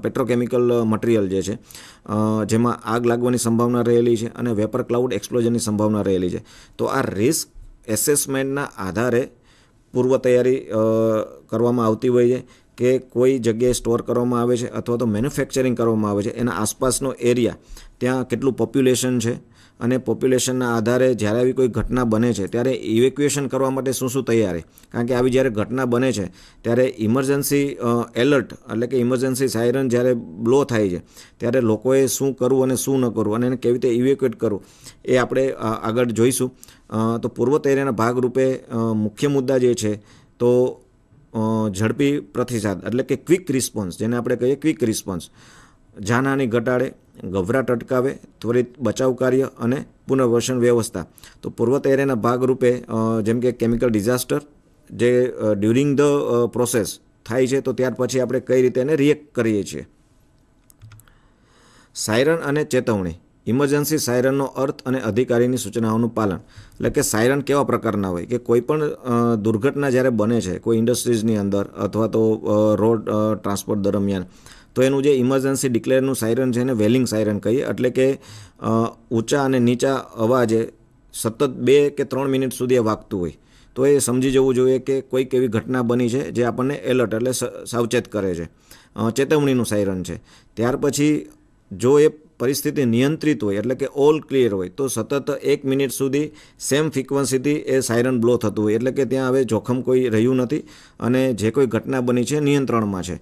પેટ્રોકેમિકલ મટીરિયલ જે છે જેમાં આગ લાગવાની સંભાવના રહેલી છે અને વેપર ક્લાઉડ એક્સપ્લોઝનની સંભાવના રહેલી છે. તો આ રિસ્ક એસેસમેન્ટના આધારે પૂર્વ તૈયારી કરવામાં આવતી હોય છે કે કોઈ જગ્યાએ સ્ટોર કરવામાં આવે છે અથવા તો મેન્યુફેક્ચરિંગ કરવામાં આવે છે એના આસપાસનો એરિયા, ત્યાં કેટલું પોપ્યુલેશન છે અને પોપ્યુલેશનના આધારે જ્યારે આવી કોઈ ઘટના બને છે ત્યારે ઇવેક્યુએશન કરવા માટે શું શું તૈયારી, કારણ કે આવી જ્યારે ઘટના બને છે ત્યારે ઇમરજન્સી એલર્ટ એટલે કે ઇમરજન્સી સાયરન જ્યારે બ્લો થાય છે ત્યારે લોકોએ શું કરવું અને શું ન કરવું અને એને કેવી રીતે ઇવેક્યુએટ કરવું એ આપણે આગળ જોઈશું. તો પૂર્વ તૈયારીના ભાગરૂપે મુખ્ય મુદ્દા જે છે તો ઝડપી પ્રતિસાદ એટલે કે ક્વિક રિસ્પોન્સ, જેને આપણે કહીએ ક્વિક રિસ્પોન્સ, જાનહાની ઘટાડે, ગભરાટ અટકાવે, ત્વરિત બચાવ કાર્ય અને પુનર્વસન વ્યવસ્થા. તો પૂર્વ તૈયારીના ભાગરૂપે જેમ કે કેમિકલ ડિઝાસ્ટર જે ડ્યુરિંગ ધ પ્રોસેસ થાય છે તો ત્યાર પછી આપણે કઈ રીતે એને રિએક્ટ કરીએ છીએ. સાયરન અને ચેતવણી. ઇમરજન્સી સાયરનનો અર્થ અને અધિકારીની સૂચનાઓનું પાલન. એટલે કે સાયરન કેવા પ્રકારના હોય કે કોઈ પણ દુર્ઘટના જ્યારે બને છે કોઈ ઇન્ડસ્ટ્રીઝની અંદર અથવા તો રોડ ટ્રાન્સપોર્ટ દરમિયાન, તો એનું જે ઇમરજન્સી ડિક્લેરનું સાયરન છે એને વેલિંગ સાયરન કહીએ. એટલે કે ઊંચા અને નીચા અવાજે સતત 2 કે 3 મિનિટ સુધી એ વાગતું હોય, તો એ સમજી જવું જોઈએ કે કોઈક એવી ઘટના બની છે જે આપણને એલર્ટ એટલે સાવચેત કરે છે. ચેતવણીનું સાયરન છે. ત્યાર પછી જો એ પરિસ્થિતિ નિયંત્રિત હોય એટલે કે ઓલ ક્લિયર હોય તો સતત 1 મિનિટ સુધી સેમ ફ્રિકવન્સીથી એ સાયરન બ્લો થતું હોય, એટલે કે ત્યાં હવે જોખમ કોઈ રહ્યું નથી અને જે કોઈ ઘટના બની છે નિયંત્રણમાં છે.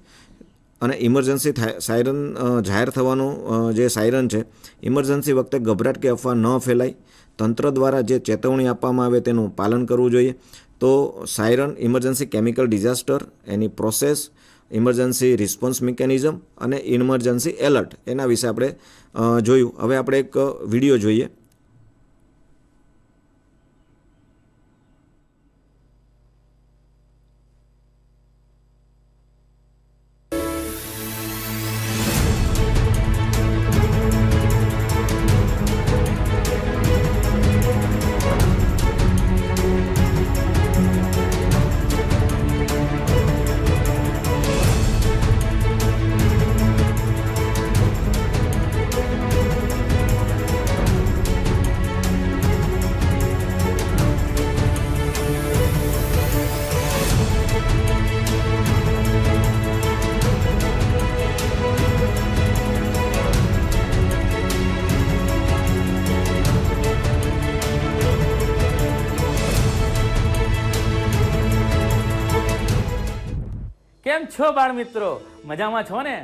અને ઇમરજન્સી સાયરન જાહેર થવાનું જે સાયરન છે, ઇમરજન્સી વખતે ગભરાટ કે અફવા ન ફેલાય, તંત્ર દ્વારા જે ચેતવણી આપવામાં આવે તેનું પાલન કરવું જોઈએ. તો સાયરન, ઇમરજન્સી કેમિકલ ડિઝાસ્ટર, એની પ્રોસેસ, ઇમરજન્સી રિસ્પોન્સ મિકેનિઝમ અને ઇમરજન્સી એલર્ટ, એના વિશે આપણે જોયું. હવે આપણે એક વિડીયો જોઈએ. કેમ છો બાળ મિત્રો, મજામાં છો ને?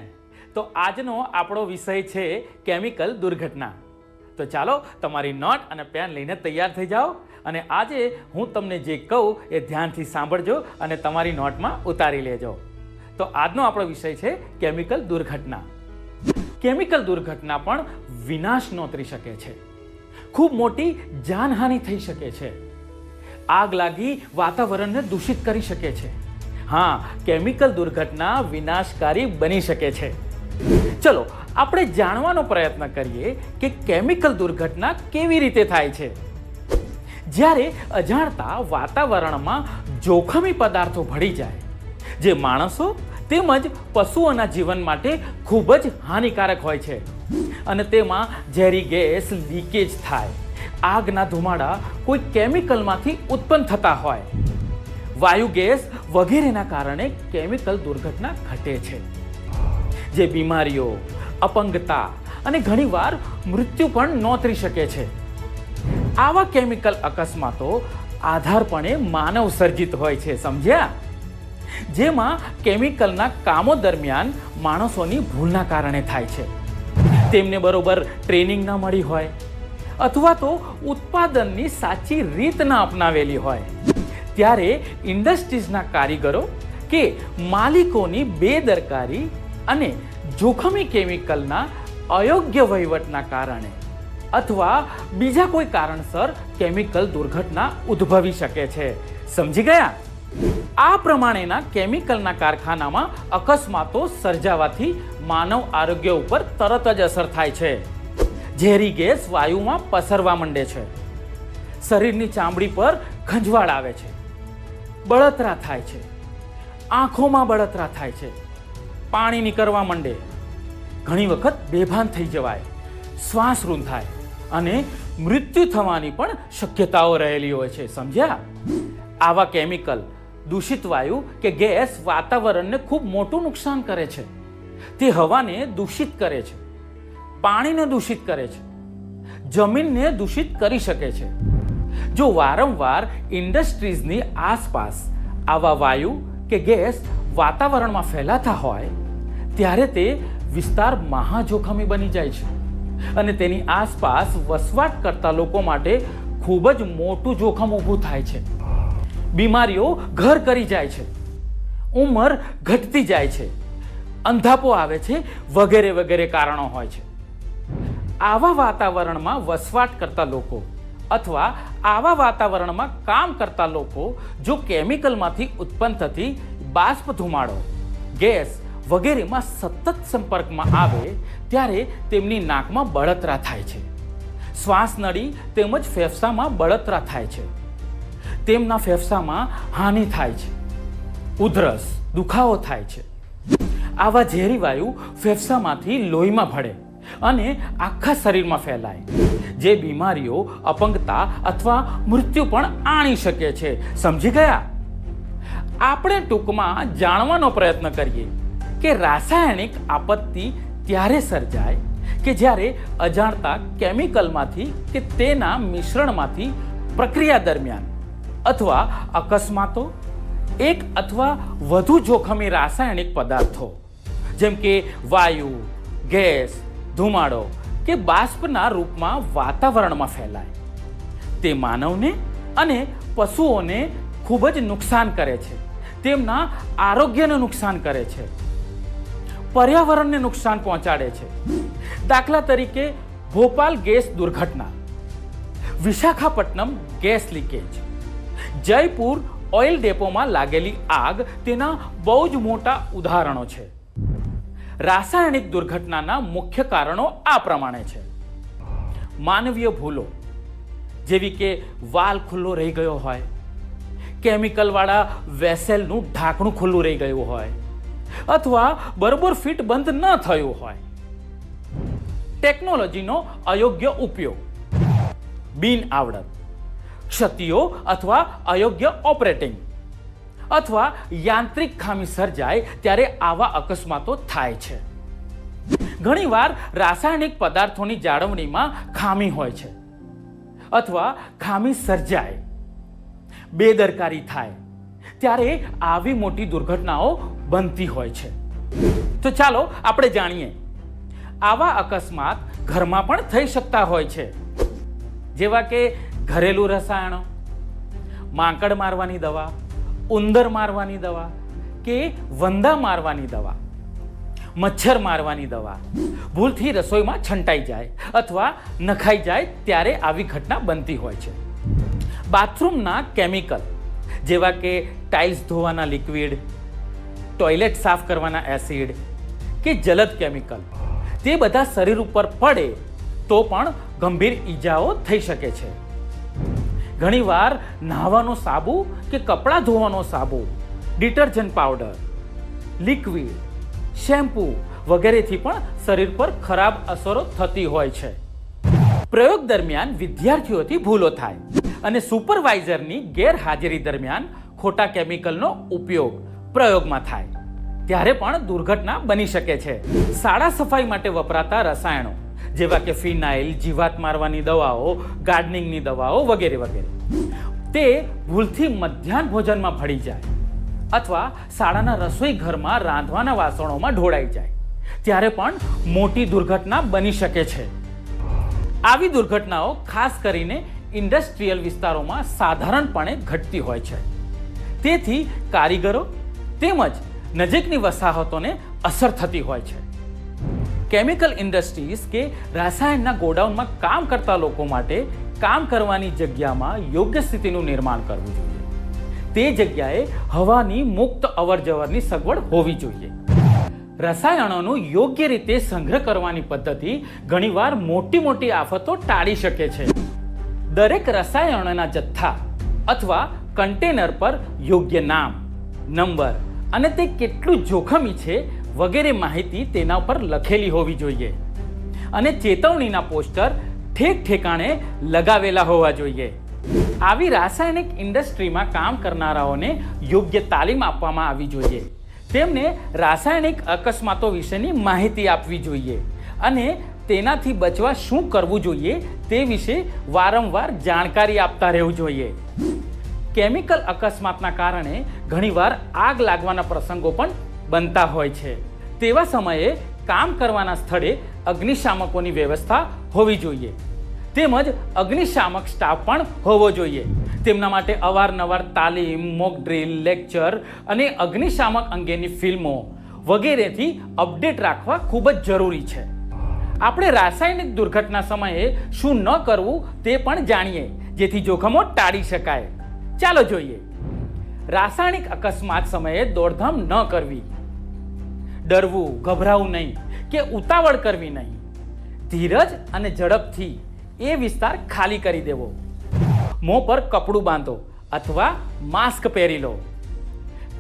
તો આજનો આપણો વિષય છે કેમિકલ દુર્ઘટના. તો ચાલો તમારી નોટ અને પેન લઈને તૈયાર થઈ જાઓ અને આજે હું તમને જે કહું એ ધ્યાનથી સાંભળજો અને તમારી નોટમાં ઉતારી લેજો. તો આજનો આપણો વિષય છે કેમિકલ દુર્ઘટના. કેમિકલ દુર્ઘટના પણ વિનાશ નોતરી શકે છે. ખૂબ મોટી જાનહાનિ થઈ શકે છે. આગ લાગી વાતાવરણને દૂષિત કરી શકે છે. હા, કેમિકલ દુર્ઘટના વિનાશકારી બની શકે છે. ચલો આપણે જાણવાનો પ્રયત્ન કરીએ કે કેમિકલ દુર્ઘટના કેવી રીતે થાય છે. જ્યારે અજાણતા વાતાવરણમાં જોખમી પદાર્થો ભળી જાય જે માણસો તેમજ પશુઓના જીવન માટે ખૂબ જ હાનિકારક હોય છે અને તેમાં ઝેરી ગેસ લીકેજ થાય, આગના ધુમાડા કોઈ કેમિકલમાંથી ઉત્પન્ન થતા હોય, વાયુ ગેસ વગેરેના કારણે કેમિકલ દુર્ઘટના ઘટે છે, જે બીમારીઓ, અપંગતા અને ઘણીવાર મૃત્યુ પણ નોતરી શકે છે. આવા કેમિકલ અકસ્માતો આધારપણે માનવ સર્જિત હોય છે, સમજ્યા? જેમાં કેમિકલના કામો દરમિયાન માણસોની ભૂલના કારણે થાય છે. તેમને બરોબર ટ્રેનિંગ ન મળી હોય અથવા તો ઉત્પાદનની સાચી રીત ન અપનાવેલી હોય ત્યારે ઇન્ડસ્ટ્રીઝના કારીગરો કે માલિકોની બેદરકારી અને જોખમી કેમિકલના અયોગ્ય વહીવટના કારણે અથવા બીજા કોઈ કારણસર કેમિકલ દુર્ઘટના ઉદ્ભવી શકે છે. સમજી ગયા? આ પ્રમાણેના કેમિકલના કારખાનામાં અકસ્માતો સર્જાવાથી માનવ આરોગ્ય ઉપર તરત જ અસર થાય છે. ઝેરી ગેસ વાયુમાં પસરવા માંડે છે, શરીરની ચામડી પર ખંજવાળ આવે છે, બળતરા થાય છે, આંખોમાં બળતરા થાય છે, પાણી નીકળવા માંડે, ઘણી વખત બેભાન થઈ જવાય, શ્વાસ રૂંધાય અને મૃત્યુ થવાની પણ શક્યતાઓ રહેલી હોય છે. સમજ્યા? આવા કેમિકલ, દૂષિત વાયુ કે ગેસ વાતાવરણને ખૂબ મોટું નુકસાન કરે છે. તે હવાને દૂષિત કરે છે, પાણીને દૂષિત કરે છે, જમીનને દૂષિત કરી શકે છે. જો વારંવાર ઇન્ડસ્ટ્રીઝની આસપાસ આવા વાયુ કે ગેસ વાતાવરણમાં ફેલાતા હોય ત્યારે તે વિસ્તાર મહાજોખમી બની જાય છે અને તેની આસપાસ વસવાટ કરતા લોકો માટે ખૂબ જ મોટું જોખમ ઊભું થાય છે. બીમારીઓ ઘર કરી જાય છે, ઉંમર ઘટતી જાય છે, અંધાપો આવે છે વગેરે વગેરે કારણો હોય છે. આવા વાતાવરણમાં વસવાટ કરતા લોકો અથવા આવા વાતાવરણમાં કામ કરતા લોકો જો કેમિકલમાંથી ઉત્પન્ન થતી બાષ્પ ધુમાડો, ગેસ વગેરેમાં સતત સંપર્કમાં આવે ત્યારે તેમની નાકમાં બળતરા થાય છે, શ્વાસનળી તેમજ ફેફસામાં બળતરા થાય છે, તેમના ફેફસામાં હાનિ થાય છે, ઉધરસ, દુખાવો થાય છે. આવા ઝેરી વાયુ ફેફસામાંથી લોહીમાં ભળે અને આખા શરીરમાં ફેલાય, જે બીમારીઓ, અપંગતા અથવા મૃત્યુ પણ આણી શકે છે. સમજી ગયા? આપણે ટૂંકમાં જાણવાનો પ્રયત્ન કરીએ કે રાસાયણિક આપત્તિ ત્યારે સર્જાય કે જ્યારે અજાણતા કેમિકલમાંથી કે તેના મિશ્રણમાંથી પ્રક્રિયા દરમિયાન અથવા અકસ્માતો એક અથવા વધુ જોખમી રાસાયણિક પદાર્થો જેમ કે વાયુ, ગેસ, ધુમાડો કે બાષ્પના રૂપમાં વાતાવરણમાં ફેલાય. તે માનવને અને પશુઓને ખૂબ જ નુકસાન કરે છે, તેમના આરોગ્યને નુકસાન કરે છે, પર્યાવરણને નુકસાન પહોંચાડે છે. દાખલા તરીકે ભોપાલ ગેસ દુર્ઘટના, Visakhapatnam gas leakage, Jaipur oil ડેપોમાં લાગેલી આગ તેના બહુ જ મોટા ઉદાહરણો છે. રાસાયણિક દુર્ઘટનાના મુખ્ય કારણો આ પ્રમાણે છે. માનવીય ભૂલો જેવી કે વાલ્વ ખુલ્લો રહી ગયો હોય, કેમિકલવાળા વેસેલનું ઢાંકણું ખુલ્લું રહી ગયું હોય અથવા બરોબર ફિટ બંધ ન થયું હોય, ટેકનોલોજીનો અયોગ્ય ઉપયોગ, બિન આવડત, ક્ષતિઓ અથવા અયોગ્ય ઓપરેટિંગ અથવા યાંત્રિક ખામી સર્જાય ત્યારે આવા અકસ્માતો થાય છે. ઘણીવાર રાસાયણિક પદાર્થોની જાળવણીમાં ખામી હોય છે અથવા ખામી સર્જાય, બેદરકારી થાય ત્યારે આવી મોટી દુર્ઘટનાઓ બનતી હોય છે. તો ચાલો આપણે જાણીએ. આવા અકસ્માત ઘરમાં પણ થઈ શકતા હોય છે, જેવા કે ઘરેલું રસાયણો, માંકડ મારવાની દવા, ઉંદર મારવાની દવા કે વંદા મારવાની દવા, મચ્છર મારવાની દવા ભૂલથી રસોઈમાં છંટાઈ જાય અથવા નખાઈ જાય ત્યારે આવી ઘટના બનતી હોય છે. બાથરૂમના કેમિકલ જેવા કે ટાઇલ્સ ધોવાના લિક્વિડ, ટોયલેટ સાફ કરવાના એસિડ કે જલદ કેમિકલ, તે બધા શરીર ઉપર પડે તો પણ ગંભીર ઈજાઓ થઈ શકે છે. ઘણીવાર નહાવાનો સાબુ કે કપડાં ધોવાનો સાબુ, ડિટર્જન્ટ પાવડર, લિક્વિડ, શેમ્પૂ વગેરેથી પણ શરીર પર ખરાબ અસરો થતી હોય છે. પ્રયોગ દરમિયાન વિદ્યાર્થીઓથી ભૂલો થાય અને સુપરવાઇઝરની ગેરહાજરી દરમિયાન ખોટા કેમિકલનો ઉપયોગ પ્રયોગમાં થાય ત્યારે પણ દુર્ઘટના બની શકે છે. શાળા સફાઈ માટે વપરાતા રસાયણો જેવા કે ફિનાઇલ, જીવાત મારવાની દવાઓ, ગાર્ડનિંગની દવાઓ વગેરે વગેરે, તે ભૂલથી મધ્યાહન ભોજનમાં ભળી જાય અથવા શાળાના રસોઈ ઘરમાં રાંધવાના વાસણોમાં ઢોળાઈ જાય ત્યારે પણ મોટી દુર્ઘટના બની શકે છે. આવી દુર્ઘટનાઓ ખાસ કરીને ઇન્ડસ્ટ્રીયલ વિસ્તારોમાં સાધારણપણે ઘટતી હોય છે. તેથી કારીગરો તેમજ નજીકની વસાહતોને અસર થતી હોય છે. કેમિકલ ઇન્ડસ્ટ્રીઝ કે રસાયણના ગોડાઉનમાં કામ કરતા લોકો માટે કામ કરવાની જગ્યામાં યોગ્ય સ્થિતિનું નિર્માણ કરવું જોઈએ. તે જગ્યાએ હવાની મુક્ત અવરજવરની સગવડ હોવી જોઈએ. રસાયણોનું યોગ્ય રીતે સંગ્રહ કરવાની પદ્ધતિ ઘણીવાર મોટી મોટી આફતો ટાળી શકે છે. દરેક રસાયણોના જથ્થા અથવા કન્ટેનર પર યોગ્ય નામ, નંબર અને તે કેટલું જોખમી છે વગેરે માહિતી તેના પર લખેલી હોવી જોઈએ અને ચેતવણીના પોસ્ટર ઠેક ઠેકાણે લગાવેલા હોવા જોઈએ. આવી રાસાયણિક ઇન્ડસ્ટ્રીમાં કામ કરનારાઓને યોગ્ય તાલીમ આપવામાં આવવી જોઈએ. તેમને રાસાયણિક અકસ્માતો વિશેની માહિતી આપવી જોઈએ અને તેનાથી બચવા શું કરવું જોઈએ તે વિશે વારંવાર જાણકારી આપતા રહેવું જોઈએ. કેમિકલ અકસ્માતના કારણે ઘણીવાર આગ લાગવાના પ્રસંગો પણ બનતા હોય છે. તેવા સમયે કામ કરવાના સ્થળે અગ્નિશામકોની વ્યવસ્થા હોવી જોઈએ તેમજ અગ્નિશામક સ્ટાફ પણ હોવો જોઈએ. તેમના માટે અવારનવાર તાલીમ, મોક ડ્રીલ, લેક્ચર અને અગ્નિશામક અંગેની ફિલ્મો વગેરેથી અપડેટ રાખવા ખૂબ જ જરૂરી છે. આપણે રાસાયણિક દુર્ઘટના સમયે શું ન કરવું તે પણ જાણીએ જેથી જોખમો ટાળી શકાય. ચાલો જોઈએ. રાસાયણિક અકસ્માત સમયે દોડધામ ન કરવી. ડરવું, ગભરાવું નહીં કે ઉતાવળ કરવી નહીં. ધીરજ અને ઝડપથી એ વિસ્તાર ખાલી કરી દેવો. મોં પર કપડું બાંધો અથવા માસ્ક પહેરી લો.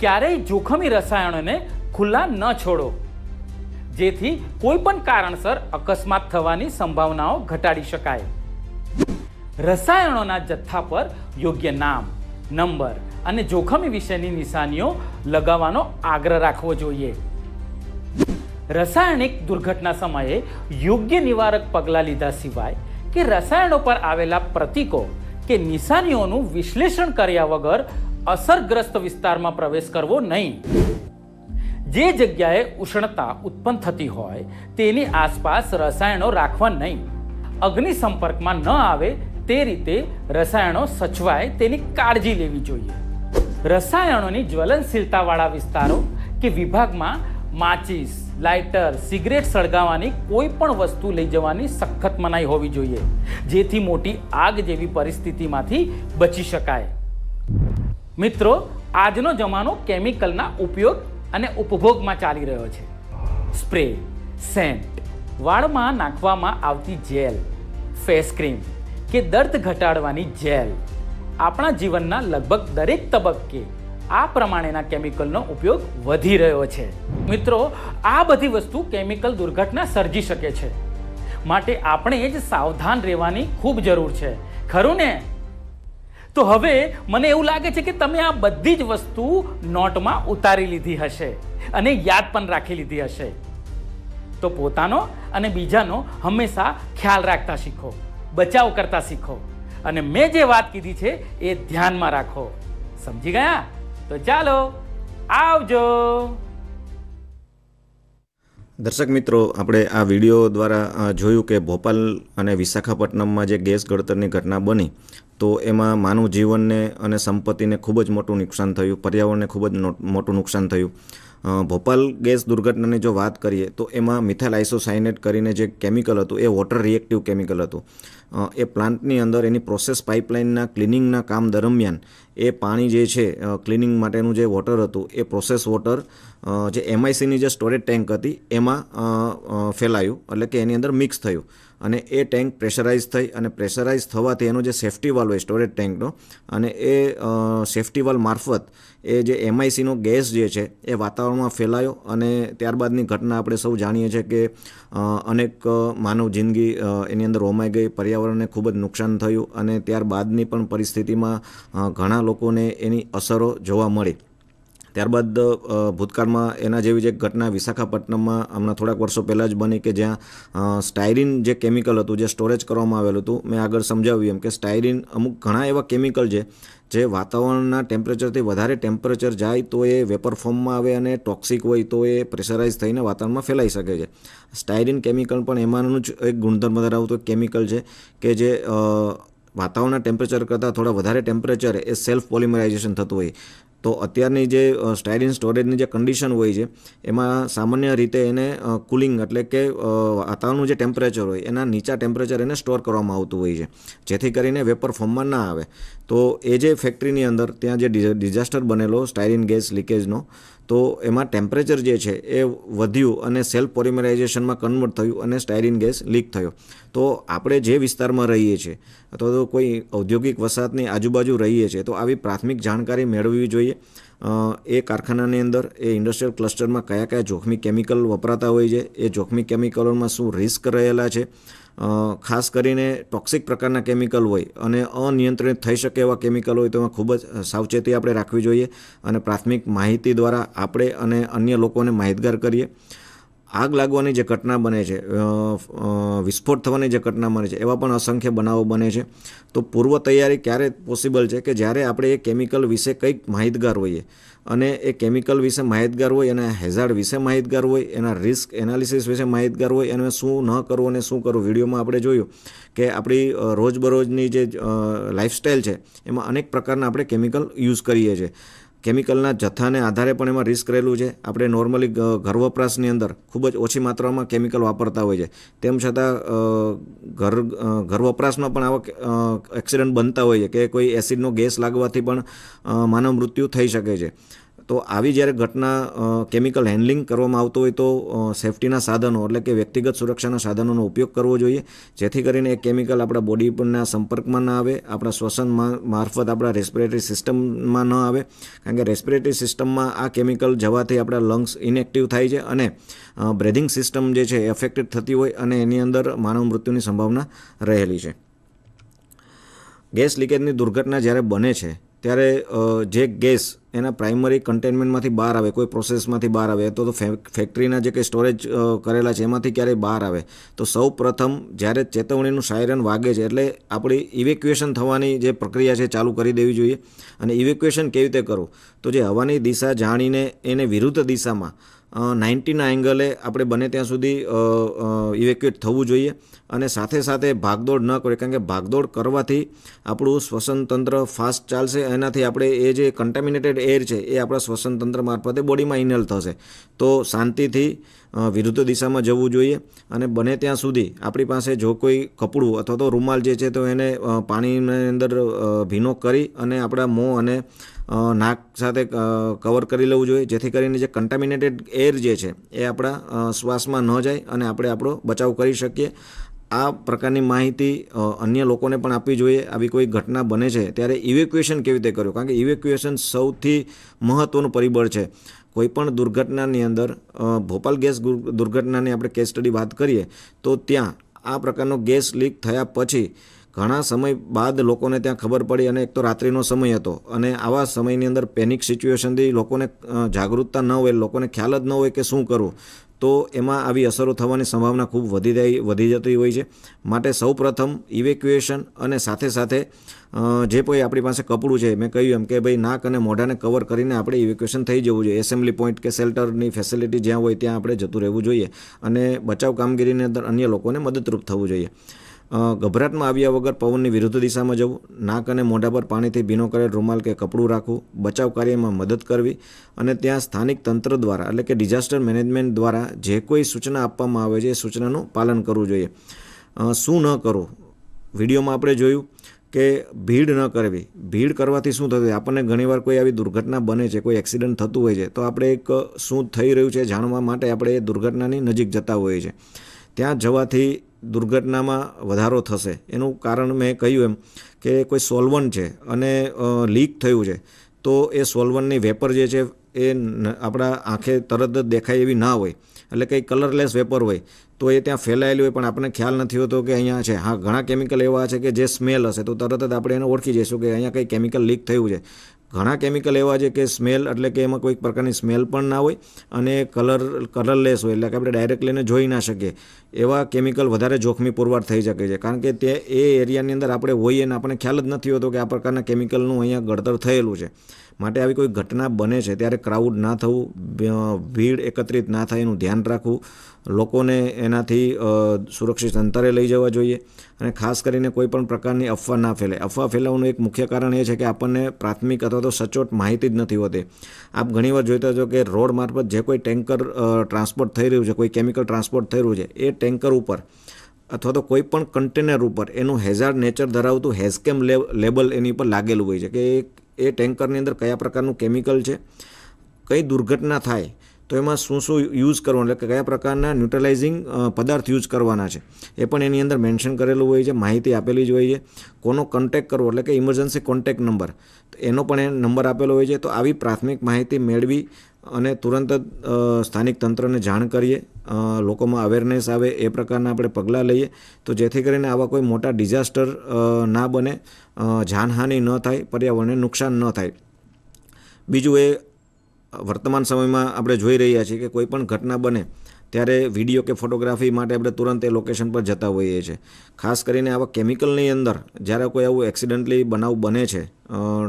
ક્યારેય જોખમી રસાયણોને ખુલ્લા ન છોડો જેથી કોઈ પણ કારણસર અકસ્માત થવાની સંભાવનાઓ ઘટાડી શકાય. રસાયણોના જથ્થા પર યોગ્ય નામ, નંબર અને જોખમી વિશેની નિશાનીઓ લગાવવાનો આગ્રહ રાખવો જોઈએ. રાસાયણિક દુર્ઘટના સમયે યોગ્ય નિવારક પગલાં લીધા સિવાય કે રસાયણો પર આવેલા પ્રતીકો કે નિશાનીઓનું વિશ્લેષણ કર્યા વગર અસરગ્રસ્ત વિસ્તારમાં પ્રવેશ કરવો નહીં. જે જગ્યાએ ઉષ્ણતા ઉત્પન્ન થતી હોય તેની આસપાસ રસાયણો રાખવા નહીં. અગ્નિ સંપર્કમાં ન આવે તે રીતે રસાયણો સચવાય તેની કાળજી લેવી જોઈએ. રસાયણોની જ્વલનશીલતાવાળા વિસ્તારો કે વિભાગમાં માચીસ, લાઇટર, સિગરેટ સળગાવવાની કોઈ પણ વસ્તુ લઈ જવાની સખત મનાઈ હોવી જોઈએ જેથી મોટી આગ જેવી પરિસ્થિતિમાંથી બચી શકાય. મિત્રો, આજનો જમાનો કેમિકલના ઉપયોગ અને ઉપભોગમાં ચાલી રહ્યો છે. સ્પ્રે, સેન્ટ, વાળમાં નાખવામાં આવતી જેલ, ફેસ ક્રીમ કે દર્દ ઘટાડવાની જેલ, આપણા જીવનના લગભગ દરેક તબક્કે આ પ્રમાણેના કેમિકલનો ઉપયોગ વધી રહ્યો છે. મિત્રો, આ બધી વસ્તુ કેમિકલ દુર્ઘટના સર્જી શકે છે. માટે આપણે જ સાવધાન રહેવાની ખૂબ જરૂર છે. ખરું ને? તો હવે મને એવું લાગે છે કે તમે આ બધી જ વસ્તુ નોટમાં ઉતારી લીધી હશે અને યાદ પણ રાખી લીધી હશે. તો પોતાનો અને બીજાનો હંમેશા ખ્યાલ રાખતા શીખો, બચાવ કરતા શીખો અને મેં જે વાત કીધી છે એ ધ્યાનમાં રાખો. સમજી ગયા? તો ચાલો, આવજો. દર્શક મિત્રો, આપણે આ વિડીયો દ્વારા જોયું કે ભોપાલ અને વિશાખાપટ્ટનમમાં જે ગેસ ગળતરની ઘટના બની તો એમાં માનવ જીવનને અને સંપત્તિને ખૂબ જ મોટું નુકસાન થયું, પર્યાવરણને ખૂબ જ મોટું નુકસાન થયું. ભોપાલ ગેસ દુર્ઘટનાની જો વાત કરીએ તો એમાં મિથાઇલ આઇસોસાયનેટ કરીને જે કેમિકલ હતું એ વોટર રિએક્ટિવ કેમિકલ હતું. એ પ્લાન્ટની અંદર એની પ્રોસેસ પાઇપલાઇનના ક્લિનિંગના કામ દરમિયાન એ પાણી જે છે ક્લિનિંગ માટેનું જે વોટર હતું એ પ્રોસેસ વોટર જે MICની જે સ્ટોરેજ ટેન્ક હતી એમાં ફેલાયું, એટલે કે એની અંદર મિક્સ થયું અને એ ટેન્ક પ્રેશરાઇઝ થઈ અને પ્રેશરાઇઝ થવાથી એનો જે સેફ્ટી વાલ્વ હોય સ્ટોરેજ ટેન્કનો અને એ સેફ્ટી વાલ્વ મારફત એ જે MICનો ગેસ જે છે એ વાતાવરણમાં ફેલાયો અને ત્યારબાદની ઘટના આપણે સૌ જાણીએ છીએ કે અનેક માનવ જિંદગી એની અંદર હોમાઈ ગઈ, પર્યાવરણને ખૂબ જ નુકસાન થયું અને ત્યારબાદની પણ પરિસ્થિતિમાં ઘણા લોકોને એની અસરો જોવા મળી. ત્યારબાદ ભૂતકાળમાં એના જેવી જે ઘટના વિશાખાપટ્ટનમમાં હમણાં થોડાક વર્ષો પહેલાં જ બની કે જ્યાં સ્ટાયરીન જે કેમિકલ હતું જે સ્ટોરેજ કરવામાં આવેલું હતું, મેં આગળ સમજાવ્યું એમ કે સ્ટાયરીન અમુક ઘણા એવા કેમિકલ છે જે વાતાવરણના ટેમ્પરેચરથી વધારે ટેમ્પરેચર જાય તો એ વેપર ફોર્મમાં આવે અને ટોક્સિક હોય તો એ પ્રેશરાઇઝ થઈને વાતાવરણમાં ફેલાઈ શકે છે. સ્ટાયરીન કેમિકલ પણ એમાંનું જ એક ગુણધર્મ ધરાવતું એક કેમિકલ છે કે જે વાતાવરણના ટેમ્પરેચર કરતાં થોડા વધારે ટેમ્પરેચરે એ સેલ્ફ પોલિમરાઇઝેશન થતું હોય. તો અત્યારની જે સ્ટાયરીન સ્ટોરેજની જે કન્ડિશન હોય છે એમાં સામાન્ય રીતે એને કુલિંગ એટલે કે વાતાવરણનું જે ટેમ્પરેચર હોય એના નીચા ટેમ્પરેચર એને સ્ટોર કરવામાં આવતું હોય છે જેથી કરીને વેપર ફોર્મમાં ના આવે. તો એ જે ફેક્ટરીની અંદર ત્યાં જે ડિઝાસ્ટર બનેલો સ્ટાયરીન ગેસ લીકેજનો, તો એમાં ટેમ્પરેચર જે છે એ વધ્યું અને સેલ્ફ પોલિમરાઇઝેશનમાં કન્વર્ટ થયું અને સ્ટાયરીન ગેસ લીક થયો. તો આપણે જે વિસ્તારમાં રહીએ છીએ અથવા તો કોઈ ઔદ્યોગિક વસાહતની આજુબાજુ રહીએ છીએ તો આવી પ્રાથમિક જાણકારી મેળવવી જોઈએ. એ કારખાનાની અંદર એ ઇન્ડસ્ટ્રીયલ ક્લસ્ટરમાં કયા કયા જોખમી કેમિકલ વપરાતા હોય છે, એ જોખમી કેમિકલોમાં શું રિસ્ક રહેલા છે, ખાસ કરીને ટોક્સિક પ્રકારના કેમિકલ હોય અને અનિયંત્રિત થઈ શકે એવા કેમિકલ હોય તો એમાં ખૂબ જ સાવચેતી આપણે રાખવી જોઈએ અને પ્રાથમિક માહિતી દ્વારા આપણે અને અન્ય લોકોને માહિતગાર કરીએ. આગ લાગવાની જે ઘટના બને છે, વિસ્ફોટ થવાની જે ઘટના બને છે, એવા પણ અસંખ્ય બનાવો બને છે. તો પૂર્વ તૈયારી ક્યારે પોસિબલ છે કે જ્યારે આપણે એ કેમિકલ વિશે કંઈક માહિતગાર હોઈએ અને એ કેમિકલ વિશે માહિતગાર હોય, એના હેઝાર્ડ વિશે માહિતગાર હોય, એના રિસ્ક એનાલિસિસ વિશે માહિતગાર હોય, એને શું ન કરવું અને શું કરવું. વિડીયોમાં આપણે જોયું કે આપણી રોજબરોજની જે લાઈફસ્ટાઈલ છે એમાં અનેક પ્રકારના આપણે કેમિકલ યુઝ કરીએ છીએ. કેમિકલના જથ્થાને આધારે પણ એમાં રિસ્ક રહેલું છે. આપણે નોર્મલી ઘર વપરાશની અંદર ખૂબ જ ઓછી માત્રામાં કેમિકલ વાપરતા હોય છે, તેમ છતાં ઘર વપરાશમાં પણ આવા એક્સિડન્ટ બનતા હોય છે કે કોઈ એસિડનો ગેસ લાગવાથી પણ માનવ મૃત્યુ થઈ શકે છે. તો આવી જ્યારે ઘટના કેમિકલ હેન્ડલિંગ કરવામાં આવતું હોય તો સેફટીના સાધનો એટલે કે વ્યક્તિગત સુરક્ષાના સાધનોનો ઉપયોગ કરવો જોઈએ, જેથી કરીને એ કેમિકલ આપણા બોડી પરના સંપર્કમાં ના આવે, આપણા શ્વસન મારફત આપણા રેસ્પિરેટરી સિસ્ટમમાં ન આવે. કારણ કે રેસ્પિરેટરી સિસ્ટમમાં આ કેમિકલ જવાથી આપણા લંગ્સ ઇનએક્ટિવ થાય છે અને બ્રેધિંગ સિસ્ટમ જે છે એ અફેક્ટેડ થતી હોય અને એની અંદર માનવ મૃત્યુની સંભાવના રહેલી છે. ગેસ લીકેજની દુર્ઘટના જ્યારે બને છે ત્યારે જે ગેસ એના પ્રાઇમરી કન્ટેનમેન્ટમાંથી બહાર આવે, કોઈ પ્રોસેસમાંથી બહાર આવે, તો ફેક્ટરીના જે કંઈ સ્ટોરેજ કરેલા છે એમાંથી ક્યારેય બહાર આવે તો સૌ પ્રથમ જ્યારે ચેતવણીનું સાયરન વાગે છે એટલે આપણી ઇવેક્યુએશન થવાની જે પ્રક્રિયા છે ચાલુ કરી દેવી જોઈએ. અને ઇવેક્યુએશન કેવી રીતે કરવું? તો જે હવાની દિશા જાણીને એને વિરુદ્ધ દિશામાં 90ના એંગલે આપણે બને ત્યાં સુધી ઇવેક્યુએટ થવું જોઈએ. અને સાથે સાથે ભાગદોડ ન કરીએ, કારણ કે ભાગદોડ કરવાથી આપણું શ્વસન તંત્ર ફાસ્ટ ચાલશે, એનાથી આપણે એ જે કન્ટામિનેટેડ એર છે એ આપણા શ્વસન તંત્ર મારફતે બોડીમાં ઇનહેલ થશે. તો શાંતિથી વિરુદ્ધ દિશામાં જવું જોઈએ. અને બને ત્યાં સુધી આપણી પાસે જો કોઈ કપડું અથવા તો રૂમાલ જે છે તો એને પાણીની અંદર ભીનો કરી અને આપણા મોં અને નાક સાથે કવર કરી લેવું જોઈએ, જેથી કરીને જે કન્ટામિનેટેડ એર જે છે એ આપણા શ્વાસમાં ન જાય અને આપણે આપણો બચાવ કરી શકીએ. આ પ્રકારની માહિતી અન્ય લોકોને પણ આપવી જોઈએ. આવી કોઈ ઘટના બને છે ત્યારે ઇવેક્યુએશન કેવી રીતે કરવું, કારણ કે ઇવેક્યુએશન સૌથી મહત્ત્વનું પરિબળ છે. કોઈપણ દુર્ઘટનાની અંદર ભોપાલ ગેસ દુર્ઘટનાની આપણે કેસ સ્ટડી વાત કરીએ તો ત્યાં આ પ્રકારનો ગેસ લીક થયા પછી ઘણા સમય બાદ લોકોને ત્યાં ખબર પડી, અને એક તો રાત્રિનો સમય હતો અને આવા સમયની અંદર પેનિક સિચ્યુએશનથી લોકોને જાગૃતતા ન હોય, લોકોને ખ્યાલ જ ન હોય કે શું કરવું, તો એમાં આવી અસરો થવાની સંભાવના ખૂબ વધી જતી હોય છે. માટે સૌ પ્રથમ ઇવેક્યુએશન અને સાથે સાથે જે કોઈ આપણી પાસે કપડું છે, મેં કહ્યું એમ કે ભાઈ નાક અને મોઢાને કવર કરીને આપણે ઇવેક્યુએશન થઈ જવું જોઈએ. એસેમ્બલી પોઈન્ટ કે શેલ્ટરની ફેસિલિટી જ્યાં હોય ત્યાં આપણે જતું રહેવું જોઈએ અને બચાવ કામગીરીની અંદર અન્ય લોકોને મદદરૂપ થવું જોઈએ. ગભરાટમાં આવ્યા વગર પવનની વિરુદ્ધ દિશામાં જવું, નાક અને મોઢા પર પાણીથી ભીનો કરેલ રૂમાલ કે કપડું રાખવું, બચાવ કાર્યમાં મદદ કરવી અને ત્યાં સ્થાનિક તંત્ર દ્વારા એટલે કે ડિઝાસ્ટર મેનેજમેન્ટ દ્વારા જે કોઈ સૂચના આપવામાં આવે છે એ સૂચનાનું પાલન કરવું જોઈએ. શું ન કરવું? વિડીયોમાં આપણે જોયું કે ભીડ ન કરવી. ભીડ કરવાથી શું થતું? આપણને ઘણીવાર કોઈ આવી દુર્ઘટના બને છે, કોઈ એક્સિડન્ટ થતું હોય છે, તો આપણે એક શું થઈ રહ્યું છે જાણવા માટે આપણે એ દુર્ઘટનાની નજીક જતા હોઈએ છીએ. ત્યાં જવાથી દુર્ઘટનામાં વધારો થશે. એનું કારણ મેં કહ્યું એમ કે કોઈ સોલ્વન્ટ છે અને લીક થયું છે, તો એ સોલ્વન્ટની વેપર જે છે એ આપણા આંખે તરત જ દેખાય એવી ના હોય, એટલે કંઈ કલરલેસ વેપર હોય તો એ ત્યાં ફેલાયેલી હોય પણ આપણને ખ્યાલ નથી હોતો કે અહીંયા છે. હા, ઘણા કેમિકલ એવા છે કે જે સ્મેલ હશે તો તરત જ આપણે એને ઓળખી જઈશું કે અહીંયા કંઈ કેમિકલ લીક થયું છે. ઘણા કેમિકલ એવા છે કે સ્મેલ એટલે કે એમાં કોઈક પ્રકારની સ્મેલ પણ ના હોય અને કલરલેસ હોય, એટલે કે આપણે ડાયરેક્ટ લઈને જોઈ ના શકીએ. એવા કેમિકલ વધારે જોખમી પુરવાર થઈ શકે છે, કારણ કે તે એ એરિયાની અંદર આપણે હોઈએ અને આપણને ખ્યાલ જ નથી હોતો કે આ પ્રકારના કેમિકલનું અહીંયા ઘડતર થયેલું છે. માટે આવી કોઈ ઘટના બને છે ત્યારે ક્રાઉડ ના થવું, ભીડ એકત્રિત ના થાય એનું ધ્યાન રાખવું, લોકોને એનાથી સુરક્ષિત અંતરે લઈ જવા જોઈએ અને ખાસ કરીને કોઈ પણ પ્રકારની અફવા ના ફેલાય. અફવા ફેલાવવાનું એક મુખ્ય કારણ એ છે કે આપણને પ્રાથમિક અથવા તો સચોટ માહિતી જ નથી હોતી. આપ ઘણીવાર જોઈતા છો કે રોડ મારફત જે કોઈ ટેન્કર ટ્રાન્સપોર્ટ થઈ રહ્યું છે, કોઈ કેમિકલ ટ્રાન્સપોર્ટ થઈ રહ્યું છે, એ ટેન્કર ઉપર અથવા તો કોઈ પણ કન્ટેનર ઉપર એનું હેઝાર્ડ નેચર ધરાવતું હેઝકેમ લેબલ એની ઉપર લાગેલું હોય છે કે એ ટેન્કરની અંદર કયા પ્રકારનું કેમિકલ છે, કઈ દુર્ઘટના થાય તો એમાં શું શું યુઝ કરવાનું, એટલે કે કયા પ્રકારના ન્યુટ્રલાઇઝિંગ પદાર્થ યુઝ કરવાના છે એ પણ એની અંદર મેન્શન કરેલું હોય છે, માહિતી આપેલી જ હોય છે. કોનો કોન્ટેક્ટ કરવો એટલે કે ઇમરજન્સી કોન્ટેક્ટ નંબર, એનો પણ એ નંબર આપેલો હોય છે. તો આવી પ્રાથમિક માહિતી મેળવી અને તુરંત જ સ્થાનિક તંત્રને જાણ કરીએ, લોકોમાં અવેરનેસ આવે એ પ્રકારના આપણે પગલાં લઈએ, તો જેથી કરીને આવા કોઈ મોટા ડિઝાસ્ટર ના બને, જાનહાનિ ન થાય, પર્યાવરણને નુકસાન ન થાય. બીજું એ વર્તમાન સમયમાં આપણે જોઈ રહ્યા છીએ કે કોઈ પણ ઘટના બને ત્યારે વિડીયો કે ફોટોગ્રાફી માટે આપણે તુરંત એ લોકેશન પર જતા હોઈએ છીએ. ખાસ કરીને આવા કેમિકલની અંદર જ્યારે કોઈ આવું એક્સિડન્ટલી બનાવ બને છે,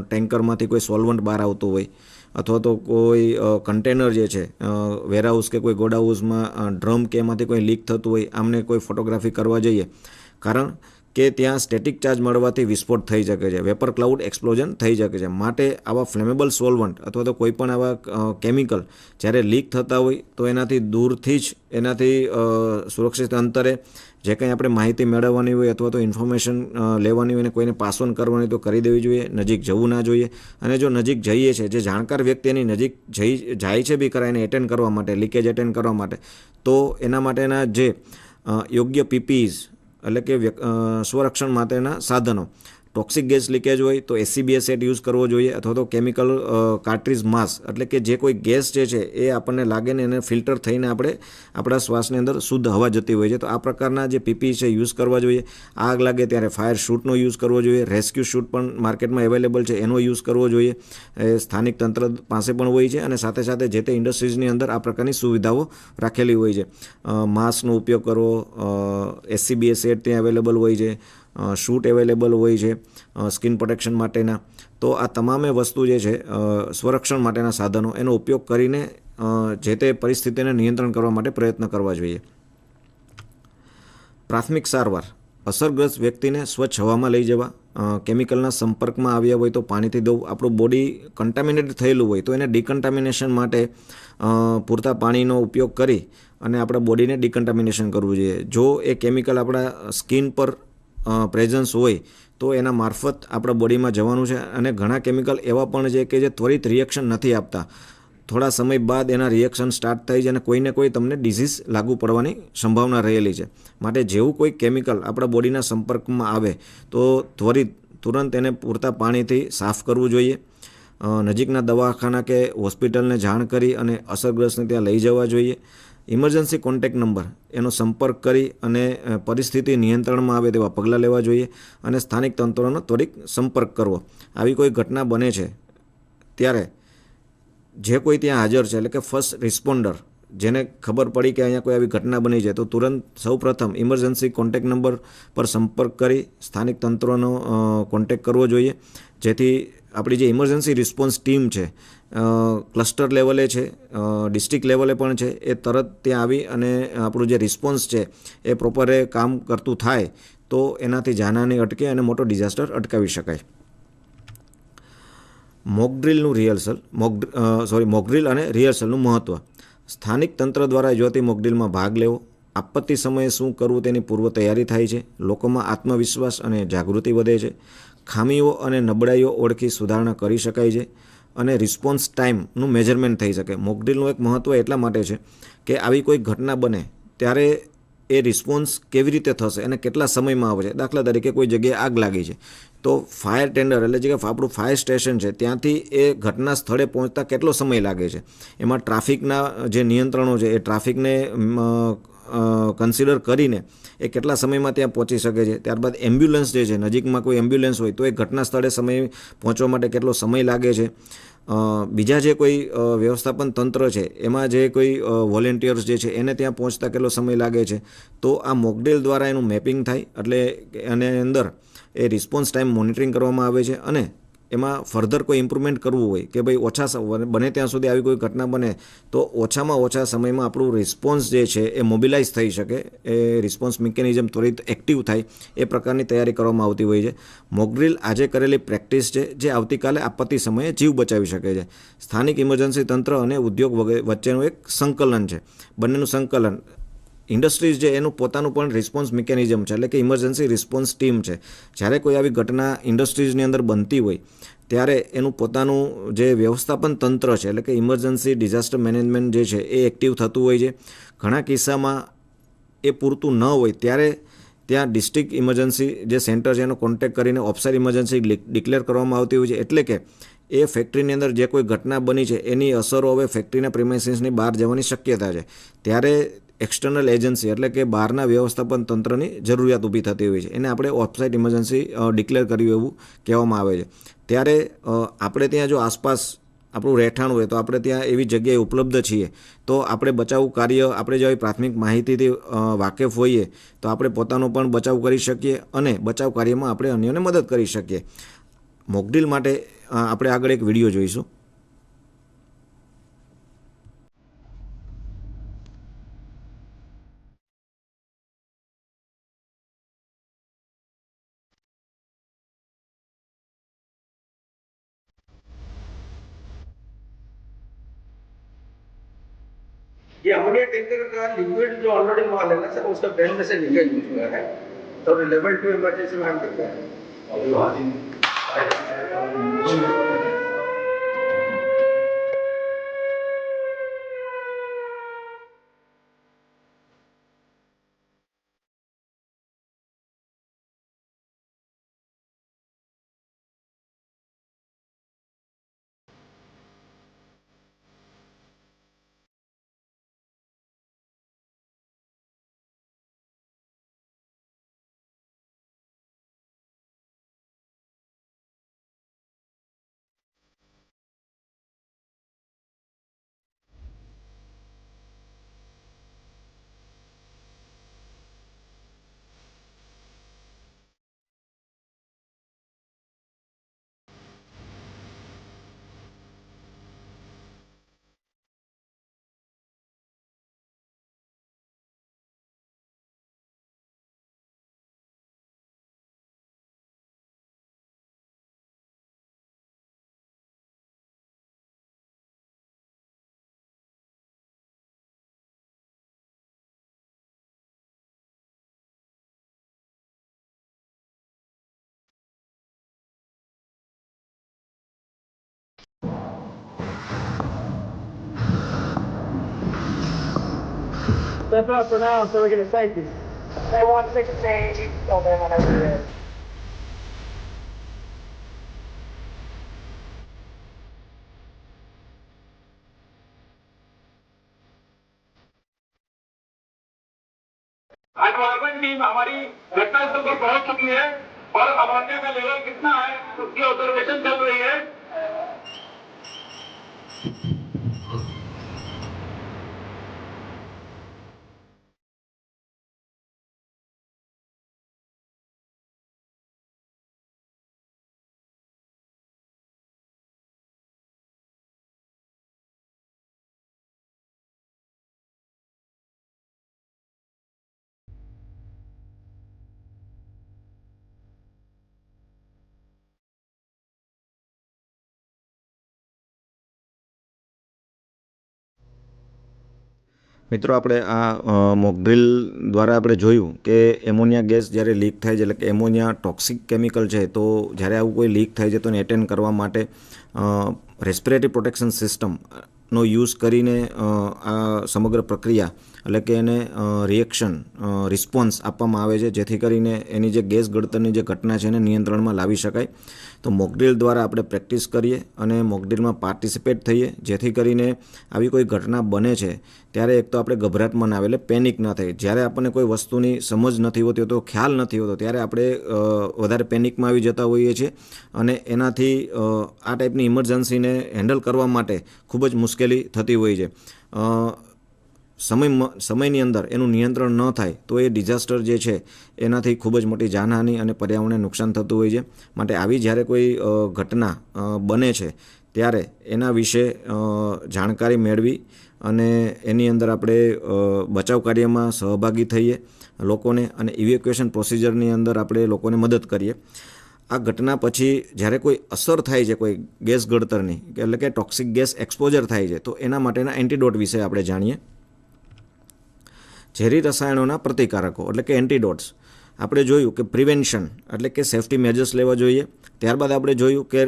ટેન્કરમાંથી કોઈ સોલ્વન્ટ બહાર આવતું હોય અથવા તો કોઈ કન્ટેનર જે છે વેરહાઉસ કે કોઈ ગોડાઉસમાં ડ્રમ કે એમાંથી કોઈ લીક થતું હોય, આમને કોઈ ફોટોગ્રાફી કરવા જઈએ, કારણ કે ત્યાં સ્ટેટિક ચાર્જ મળવાથી વિસ્ફોટ થઈ શકે છે, વેપર ક્લાઉડ એક્સપ્લોઝન થઈ શકે છે. માટે આવા ફ્લેમેબલ સોલ્વન્ટ અથવા તો કોઈ પણ આવા કેમિકલ જ્યારે લીક થતા હોય તો એનાથી દૂરથી જ એનાથી સુરક્ષિત અંતરે જે કંઈ આપણે માહિતી મેળવવાની હોય અથવા તો ઇન્ફોર્મેશન લેવાની હોય ને કોઈને પાસ ઓન કરવાની તો કરી દેવી જોઈએ. નજીક જવું ના જોઈએ. અને જો નજીક જઈએ છે, જે જાણકાર વ્યક્તિ એની નજીક જાય છે બી ખરા એને એટેન્ડ કરવા માટે, લીકેજ એટેન્ડ કરવા માટે, તો એના માટેના જે યોગ્ય પીપીઝ એટલે કે સ્વરક્ષણ માટેના સાધનો, ટોક્સિક ગેસ લીકેજ હોય તો SCBA સેટ યુઝ કરવો જોઈએ અથવા તો કેમિકલ કાર્ટ્રીજ માસ્ક, એટલે કે જે કોઈ ગેસ જે છે એ આપણને લાગે ને એને ફિલ્ટર થઈને આપણા શ્વાસની અંદર શુદ્ધ હવા જતી હોય છે. તો આ પ્રકારના જે પીપી છે યુઝ કરવા જોઈએ. આગ લાગે ત્યારે ફાયર શૂટનો યુઝ કરવો જોઈએ. રેસ્ક્યુ શૂટ પણ માર્કેટમાં અવેલેબલ છે, એનો યુઝ કરવો જોઈએ. સ્થાનિક તંત્ર પાસે પણ હોય છે અને સાથે સાથે જે તે ઇન્ડસ્ટ્રીઝની અંદર આ પ્રકારની સુવિધાઓ રાખેલી હોય છે. માસ્કનો ઉપયોગ કરવો, SCBA સેટ ત્યાં અવેલેબલ હોય છે, શૂટ અવેલેબલ હોય છે સ્કિન પ્રોટેક્શન માટેના. તો આ તમામે વસ્તુ જે છે સ્વરક્ષણ માટેના સાધનો, એનો ઉપયોગ કરીને જે તે પરિસ્થિતિને નિયંત્રણ કરવા માટે પ્રયત્ન કરવા જોઈએ. પ્રાથમિક સારવાર: અસરગ્રસ્ત વ્યક્તિને સ્વચ્છ હવામાં લઈ જવા, કેમિકલના સંપર્કમાં આવ્યા હોય તો પાણીથી ધોવું. આપણું બોડી કન્ટામિનેટેડ થયેલું હોય તો એને ડિકન્ટામિનેશન માટે પૂરતા પાણીનો ઉપયોગ કરી અને આપણા બોડીને ડિકન્ટામિનેશન કરવું જોઈએ. જો એ કેમિકલ આપણા સ્કિન પર પ્રેઝન્સ હોય તો એના મારફત આપણા બોડીમાં જવાનું છે. અને ઘણા કેમિકલ એવા પણ છે કે જે ત્વરિત રિએક્શન નથી આપતા, થોડા સમય બાદ એના રિએક્શન સ્ટાર્ટ થાય છે અને કોઈને કોઈ તમને ડિઝીઝ લાગુ પડવાની સંભાવના રહેલી છે. માટે જેવું કોઈ કેમિકલ આપણા બોડીના સંપર્કમાં આવે તો તુરંત એને પૂરતા પાણીથી સાફ કરવું જોઈએ. નજીકના દવાખાના કે હોસ્પિટલને જાણ કરી અને અસરગ્રસ્તને ત્યાં લઈ જવા જોઈએ. ઇમરજન્સી કોન્ટેક્ટ નંબર એનો સંપર્ક કરી અને પરિસ્થિતિ નિયંત્રણમાં આવે તેવા પગલાં લેવા જોઈએ અને સ્થાનિક તંત્રોનો ત્વરિત સંપર્ક કરવો. આવી કોઈ ઘટના બને છે ત્યારે જે કોઈ ત્યાં હાજર છે, એટલે કે ફર્સ્ટ રિસ્પોન્ડર, જેને ખબર પડી કે અહીંયા કોઈ આવી ઘટના બની છે, તો તુરંત સૌપ્રથમ ઇમરજન્સી કોન્ટેક્ટ નંબર પર સંપર્ક કરી સ્થાનિક તંત્રોનો કોન્ટેક્ટ કરવો જોઈએ, જેથી આપણી જે ઇમરજન્સી રિસ્પોન્સ ટીમ છે, ક્લસ્ટર લેવલે છે, ડિસ્ટ્રિક્ટ લેવલે પણ છે, એ તરત ત્યાં આવી અને આપણું જે રિસ્પોન્સ છે એ પ્રોપરે કામ કરતું થાય તો એનાથી જાનહાની અટકે અને મોટો ડિઝાસ્ટર અટકાવી શકાય. મોકડ્રીલનું રિહર્સલ મોકડ્રીલ અને રિહર્સલનું મહત્ત્વ: સ્થાનિક તંત્ર દ્વારા યોજાતી મોકડ્રીલમાં ભાગ લેવો. આપત્તિ સમયે શું કરવું તેની પૂર્વ તૈયારી થાય છે. લોકોમાં આત્મવિશ્વાસ અને જાગૃતિ વધે છે. ખામીઓ અને નબળાઈઓ ઓળખી સુધારણા કરી શકાય છે અને રિસ્પોન્સ ટાઈમનું મેજરમેન્ટ થઈ શકે. મોકડ્રીલનું એક મહત્ત્વ એટલા માટે છે કે આવી કોઈ ઘટના બને ત્યારે એ રિસ્પોન્સ કેવી રીતે થશે અને કેટલા સમયમાં આવે છે. દાખલા તરીકે કોઈ જગ્યાએ આગ લાગી છે તો ફાયર ટેન્ડર એટલે જે આપણું ફાયર સ્ટેશન છે ત્યાંથી એ ઘટના સ્થળે પહોંચતા કેટલો સમય લાગે છે. એમાં ટ્રાફિકના જે નિયંત્રણો છે એ ટ્રાફિકને કન્સિડર કરીને એ કેટલા સમયમાં ત્યાં પહોંચી શકે છે. ત્યારબાદ એમ્બ્યુલન્સ જે છે, નજીકમાં કોઈ એમ્બ્યુલન્સ હોય તો એ ઘટના સ્થળે સમય પહોંચવા માટે કેટલો સમય લાગે છે. બીજા જે કોઈ વ્યવસ્થાપન તંત્ર છે એમાં જે કોઈ વોલેન્ટિયર્સ જે છે એને ત્યાં પહોંચતા કેટલો સમય લાગે છે. તો આ મોકડ્રીલ દ્વારા એનું મેપિંગ થાય એટલે એની અંદર એ રિસ્પોન્સ ટાઈમ મોનિટરિંગ કરવામાં આવે છે અને એમાં ફર્ધર કોઈ ઇમ્પ્રુવમેન્ટ કરવું હોય કે ભાઈ બને ત્યાં સુધી આવી કોઈ ઘટના બને તો ઓછામાં ઓછા સમયમાં આપણું રિસ્પોન્સ જે છે એ મોબિલાઇઝ થઈ શકે, એ રિસ્પોન્સ મિકેનિઝમ ત્વરિત એક્ટિવ થાય એ પ્રકારની તૈયારી કરવામાં આવતી હોય છે. મોકડ્રીલ આજે કરેલી પ્રેક્ટિસ છે જે આવતીકાલે આપત્તિ સમયે જીવ બચાવી શકે છે. સ્થાનિક ઇમરજન્સી તંત્ર અને ઉદ્યોગ વચ્ચેનું એક સંકલન છે. બંનેનું સંકલન. ઇન્ડસ્ટ્રીઝ જે એનું પોતાનું પણ રિસ્પોન્સ મિકેનિઝમ છે, એટલે કે ઇમરજન્સી રિસ્પોન્સ ટીમ છે. જ્યારે કોઈ આવી ઘટના ઇન્ડસ્ટ્રીઝની અંદર બનતી હોય ત્યારે એનું પોતાનું જે વ્યવસ્થાપન તંત્ર છે, એટલે કે ઇમરજન્સી ડિઝાસ્ટર મેનેજમેન્ટ જે છે એ એક્ટિવ થતું હોય છે. ઘણા કિસ્સામાં એ પૂરતું ન હોય ત્યારે ત્યાં ડિસ્ટ્રિક્ટ ઇમરજન્સી જે સેન્ટર છે એનો કોન્ટેક્ટ કરીને ઓફસાઇડ ઇમરજન્સી ડિક્લેર કરવામાં આવતી હોય છે. એટલે કે એ ફેક્ટરીની અંદર જે કોઈ ઘટના બની છે એની અસરો હવે ફેક્ટરીના પ્રિમાઇસીસની બહાર જવાની શક્યતા છે. ત્યારે એક્સટર્નલ એજન્સી એટલે કે બહારના વ્યવસ્થાપન તંત્રની જરૂરિયાત ઊભી થતી હોય છે. એને આપણે ઓફસાઇટ ઇમરજન્સી ડિક્લેર કર્યું એવું કહેવામાં આવે છે. ત્યારે આપણે ત્યાં જો આસપાસ આપણું રહેઠાણ હોય તો આપણે ત્યાં એવી જગ્યાએ ઉપલબ્ધ છીએ તો આપણે બચાવ કાર્ય આપણે જો પ્રાથમિક માહિતીથી વાકેફ હોઈએ તો આપણે પોતાનો પણ બચાવ કરી શકીએ અને બચાવ કાર્યમાં આપણે અન્યોને મદદ કરી શકીએ. મોકડ્રીલ માટે આપણે આગળ એક વિડીયો જોઈશું. ये अमोनिया टैंकर का लिक्विड जो ऑलरेडी माल है ना सर, उसका ब्रेन में से लीकेज हो चुका है, तो लेवल 2 इमरजेंसी में हम देखते हैं. That's not for now, so we're going to safety. They want 16, so they want over there. आज वार्मन टीम हमारी घटनास्थल पर पहुंच चुकी है और अमोनिया का लेवल कितना है उसकी ऑब्जर्वेशन चल रही है. મિત્રો, આપણે આ મોકડ્રીલ દ્વારા આપણે જોયું કે એમોનિયા ગેસ જ્યારે લીક થાય છે, એટલે કે એમોનિયા ટોક્સિક કેમિકલ છે, તો જ્યારે આવું કોઈ લીક થાય છે તો એને એટેન્ડ કરવા માટે રેસ્પિરેટરી પ્રોટેક્શન સિસ્ટમનો યુઝ કરીને આ સમગ્ર પ્રક્રિયા એટલે કે એને રિસ્પોન્સ આપવામાં આવે છે, જેથી કરીને એની જે ગેસ ગળતરની જે ઘટના છે એને નિયંત્રણમાં લાવી શકાય. તો મોકડ્રીલ દ્વારા આપણે પ્રેક્ટિસ કરીએ અને મોકડ્રીલમાં પાર્ટિસિપેટ થઈએ, જેથી કરીને આવી કોઈ ઘટના બને છે ત્યારે એક તો આપણે ગભરાટમાં ના આવે, એટલે પેનિક ન થાય. જ્યારે આપણને કોઈ વસ્તુની સમજ નથી હોતી તો ખ્યાલ નથી હોતો ત્યારે આપણે વધારે પેનિકમાં આવી જતા હોઈએ છીએ અને એનાથી આ ટાઈપની ઇમરજન્સીને હેન્ડલ કરવા માટે ખૂબ જ મુશ્કેલી થતી હોય છે. સમયની અંદર એનું નિયંત્રણ ન થાય તો એ ડિઝાસ્ટર જે છે એનાથી ખૂબ જ મોટી જાનહાનિ અને પર્યાવરણને નુકસાન થતું હોય છે. માટે આવી જ્યારે કોઈ ઘટના બને છે ત્યારે એના વિશે જાણકારી મેળવી અને એની અંદર આપણે બચાવ કાર્યમાં સહભાગી થઈએ લોકોને, અને ઇવેક્યુએશન પ્રોસિજરની અંદર આપણે લોકોને મદદ કરીએ. આ ઘટના પછી જ્યારે કોઈ અસર થાય છે કોઈ ગેસ ગળતરની, એટલે કે ટોક્સિક ગેસ એક્સપોઝર થાય છે, તો એના માટેના એન્ટીડોટ વિશે આપણે જાણીએ. ઝેરી રસાયણોના પ્રતિકારકો એટલે કે એન્ટીડોટ્સ. આપણે જોયું કે પ્રિવેન્શન એટલે કે સેફ્ટી મેજર્સ લેવા જોઈએ. ત્યારબાદ આપણે જોયું કે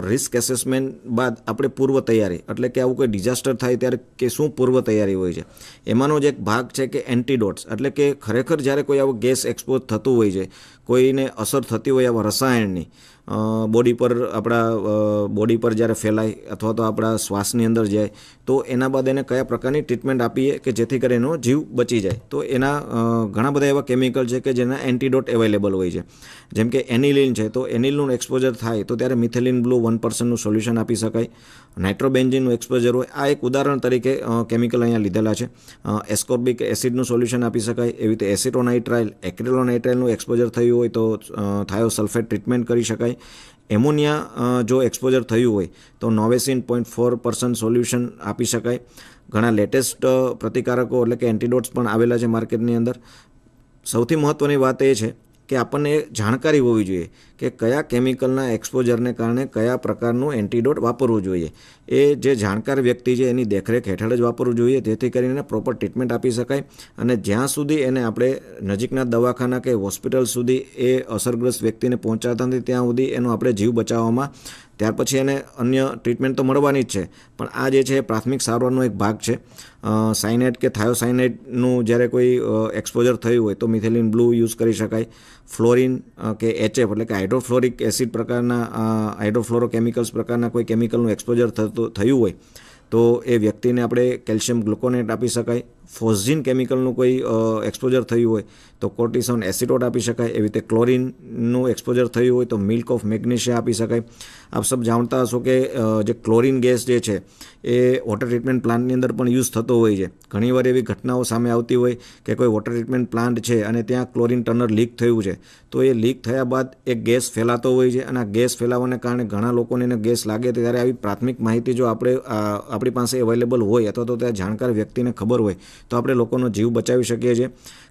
રિસ્ક એસેસમેન્ટ બાદ આપણે પૂર્વ તૈયારી એટલે કે આવું કોઈ ડિઝાસ્ટર થાય ત્યારે કે શું પૂર્વ તૈયારી હોય છે. એમાંનો જ એક ભાગ છે કે એન્ટીડોટ્સ એટલે કે ખરેખર જ્યારે કોઈ આવું ગેસ એક્સપોઝ થતું હોય છે, કોઈને અસર થતી હોય આવા રસાયણની બોડી પર જ્યારે ફેલાય અથવા તો આપણા શ્વાસની અંદર જાય, તો એના બાદ એને કયા પ્રકારની ટ્રીટમેન્ટ આપીએ કે જેથી કરીને એનો જીવ બચી જાય. તો એના ઘણા બધા એવા કેમિકલ છે કે જેના એન્ટીડોટ અવેલેબલ હોય છે. જેમ કે એનિલિન છે, તો એનિલનું એક્સપોઝર એક્સપોઝર થાય તો ત્યારે મિથેલિન બ્લુ 1%નું સોલ્યુશન આપી શકાય. નાઇટ્રોબેન્ઝીનનું એક્સપોઝર હોય, આ એક ઉદાહરણ તરીકે કેમિકલ અહીંયા લીધેલા છે. એસ્કોર્બિક એસિડનું સોલ્યુશન આપી શકાય. એવી રીતે એસિટોનાઇટ્રાઇલ, એક્રિલોનાઇટ્રાઇલનું એક્સપોઝર થયું હોય તો થાયોસલ્ફેટ ટ્રીટમેન્ટ કરી શકાય. એમોનિયા જો એક્સપોઝર થયું હોય તો નોવેસિન 0.4% સોલ્યુશન આપી શકાય. ઘણા લેટેસ્ટ પ્રતિકારકો એટલે કે એન્ટીડોટ્સ પણ આવેલા છે માર્કેટની અંદર. સૌથી મહત્ત્વની વાત એ છે કે આપણને જાણકારી હોવી જોઈએ કે કયા કેમિકલના એક્સપોઝરને કારણે કયા પ્રકારનું એન્ટીડોટ વાપરવું જોઈએ. એ જે જાણકાર વ્યક્તિ છે એની દેખરેખ હેઠળ જ વાપરવું જોઈએ, જેથી કરીને પ્રોપર ટ્રીટમેન્ટ આપી શકાય. અને જ્યાં સુધી એને આપણે નજીકના દવાખાના કે હોસ્પિટલ સુધી એ અસરગ્રસ્ત વ્યક્તિને પહોંચાડતા નથી ત્યાં સુધી એનો આપણે જીવ બચાવવામાં, ત્યાર પછી એને અન્ય ટ્રીટમેન્ટ તો મળવાની જ છે, પણ આ જે છે એ પ્રાથમિક સારવારનો એક ભાગ છે. સાયનાઇડ કે થાયોસાયનાઇડનું જ્યારે કોઈ એક્સપોઝર થયું હોય તો મિથેલિન બ્લુ યુઝ કરી શકાય. ફ્લોરિન કે HF એટલે કે હાઇડ્રોફ્લોરિક એસિડ પ્રકારના હાઇડ્રોફ્લોરોકેમિકલ્સ પ્રકારના કોઈ કેમિકલનું એક્સપોઝર થયું હોય તો એ વ્યક્તિને આપણે કેલ્શિયમ ગ્લુકોનેટ આપી શકાય. ફોસ્જીન કેમિકલનું કોઈ એક્સપોઝર થયું હોય તો કોર્ટિસોન એસિટોટ આપી શકાય. એવી રીતે ક્લોરિનનું એક્સપોઝર થયું હોય તો મિલ્ક ઓફ મેગ્નેશિયા આપી શકાય. આપ સબ જાણતા હશો કે જે ક્લોરિન ગેસ જે છે એ વોટર ટ્રીટમેન્ટ પ્લાન્ટની અંદર પણ યુઝ થતો હોય છે. ઘણીવાર એવી ઘટનાઓ સામે આવતી હોય કે કોઈ વોટર ટ્રીટમેન્ટ પ્લાન્ટ છે અને ત્યાં ક્લોરિન ટનર લીક થયું છે, તો એ લીક થયા બાદ એક ગેસ ફેલાતો હોય છે અને આ ગેસ ફેલાવાને કારણે ઘણા લોકોને એને ગેસ લાગે. ત્યારે આવી પ્રાથમિક માહિતી જો આપણી પાસે અવેલેબલ હોય અથવા તો ત્યાં જાણકાર વ્યક્તિને ખબર હોય તો આપણે લોકોનો જીવ બચાવી શકીએ છીએ.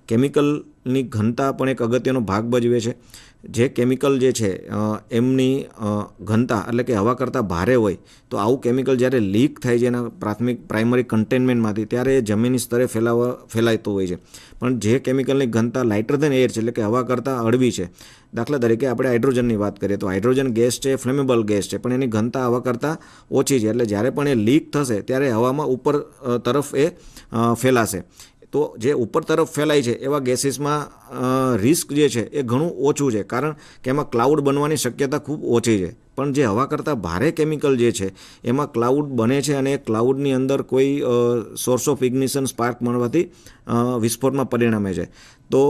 કેમિકલની ઘનતા પણ એક અગત્યનો ભાગ ભજવે છે. જે કેમિકલ જે છે એમની ઘનતા એટલે કે હવા કરતાં ભારે હોય તો આવું કેમિકલ જ્યારે લીક થાય છે એના પ્રાઇમરી કન્ટેનમેન્ટમાંથી ત્યારે એ જમીની સ્તરે ફેલાતો હોય છે. પણ જે કેમિકલની ઘનતા લાઇટર ધેન એર છે એટલે કે હવા કરતાં હળવી છે, દાખલા તરીકે આપણે હાઇડ્રોજનની વાત કરીએ તો હાઇડ્રોજન ગેસ છે ફ્લેમેબલ ગેસ છે, પણ એની ઘનતા હવા કરતાં ઓછી છે. એટલે જ્યારે પણ એ લીક થશે ત્યારે હવામાં ઉપર તરફ એ ફેલાશે. તો જે ઉપર તરફ ફેલાય છે એવા ગેસીસમાં રિસ્ક જે છે એ ઘણું ઓછું છે, કારણ કે એમાં ક્લાઉડ બનવાની શક્યતા ખૂબ ઓછી છે. પણ જે હવા કરતાં ભારે કેમિકલ જે છે એમાં ક્લાઉડ બને છે અને એ ક્લાઉડની અંદર કોઈ સોર્સ ઓફ ઇગ્નિશન સ્પાર્ક મળવાથી વિસ્ફોટમાં પરિણમે છે. તો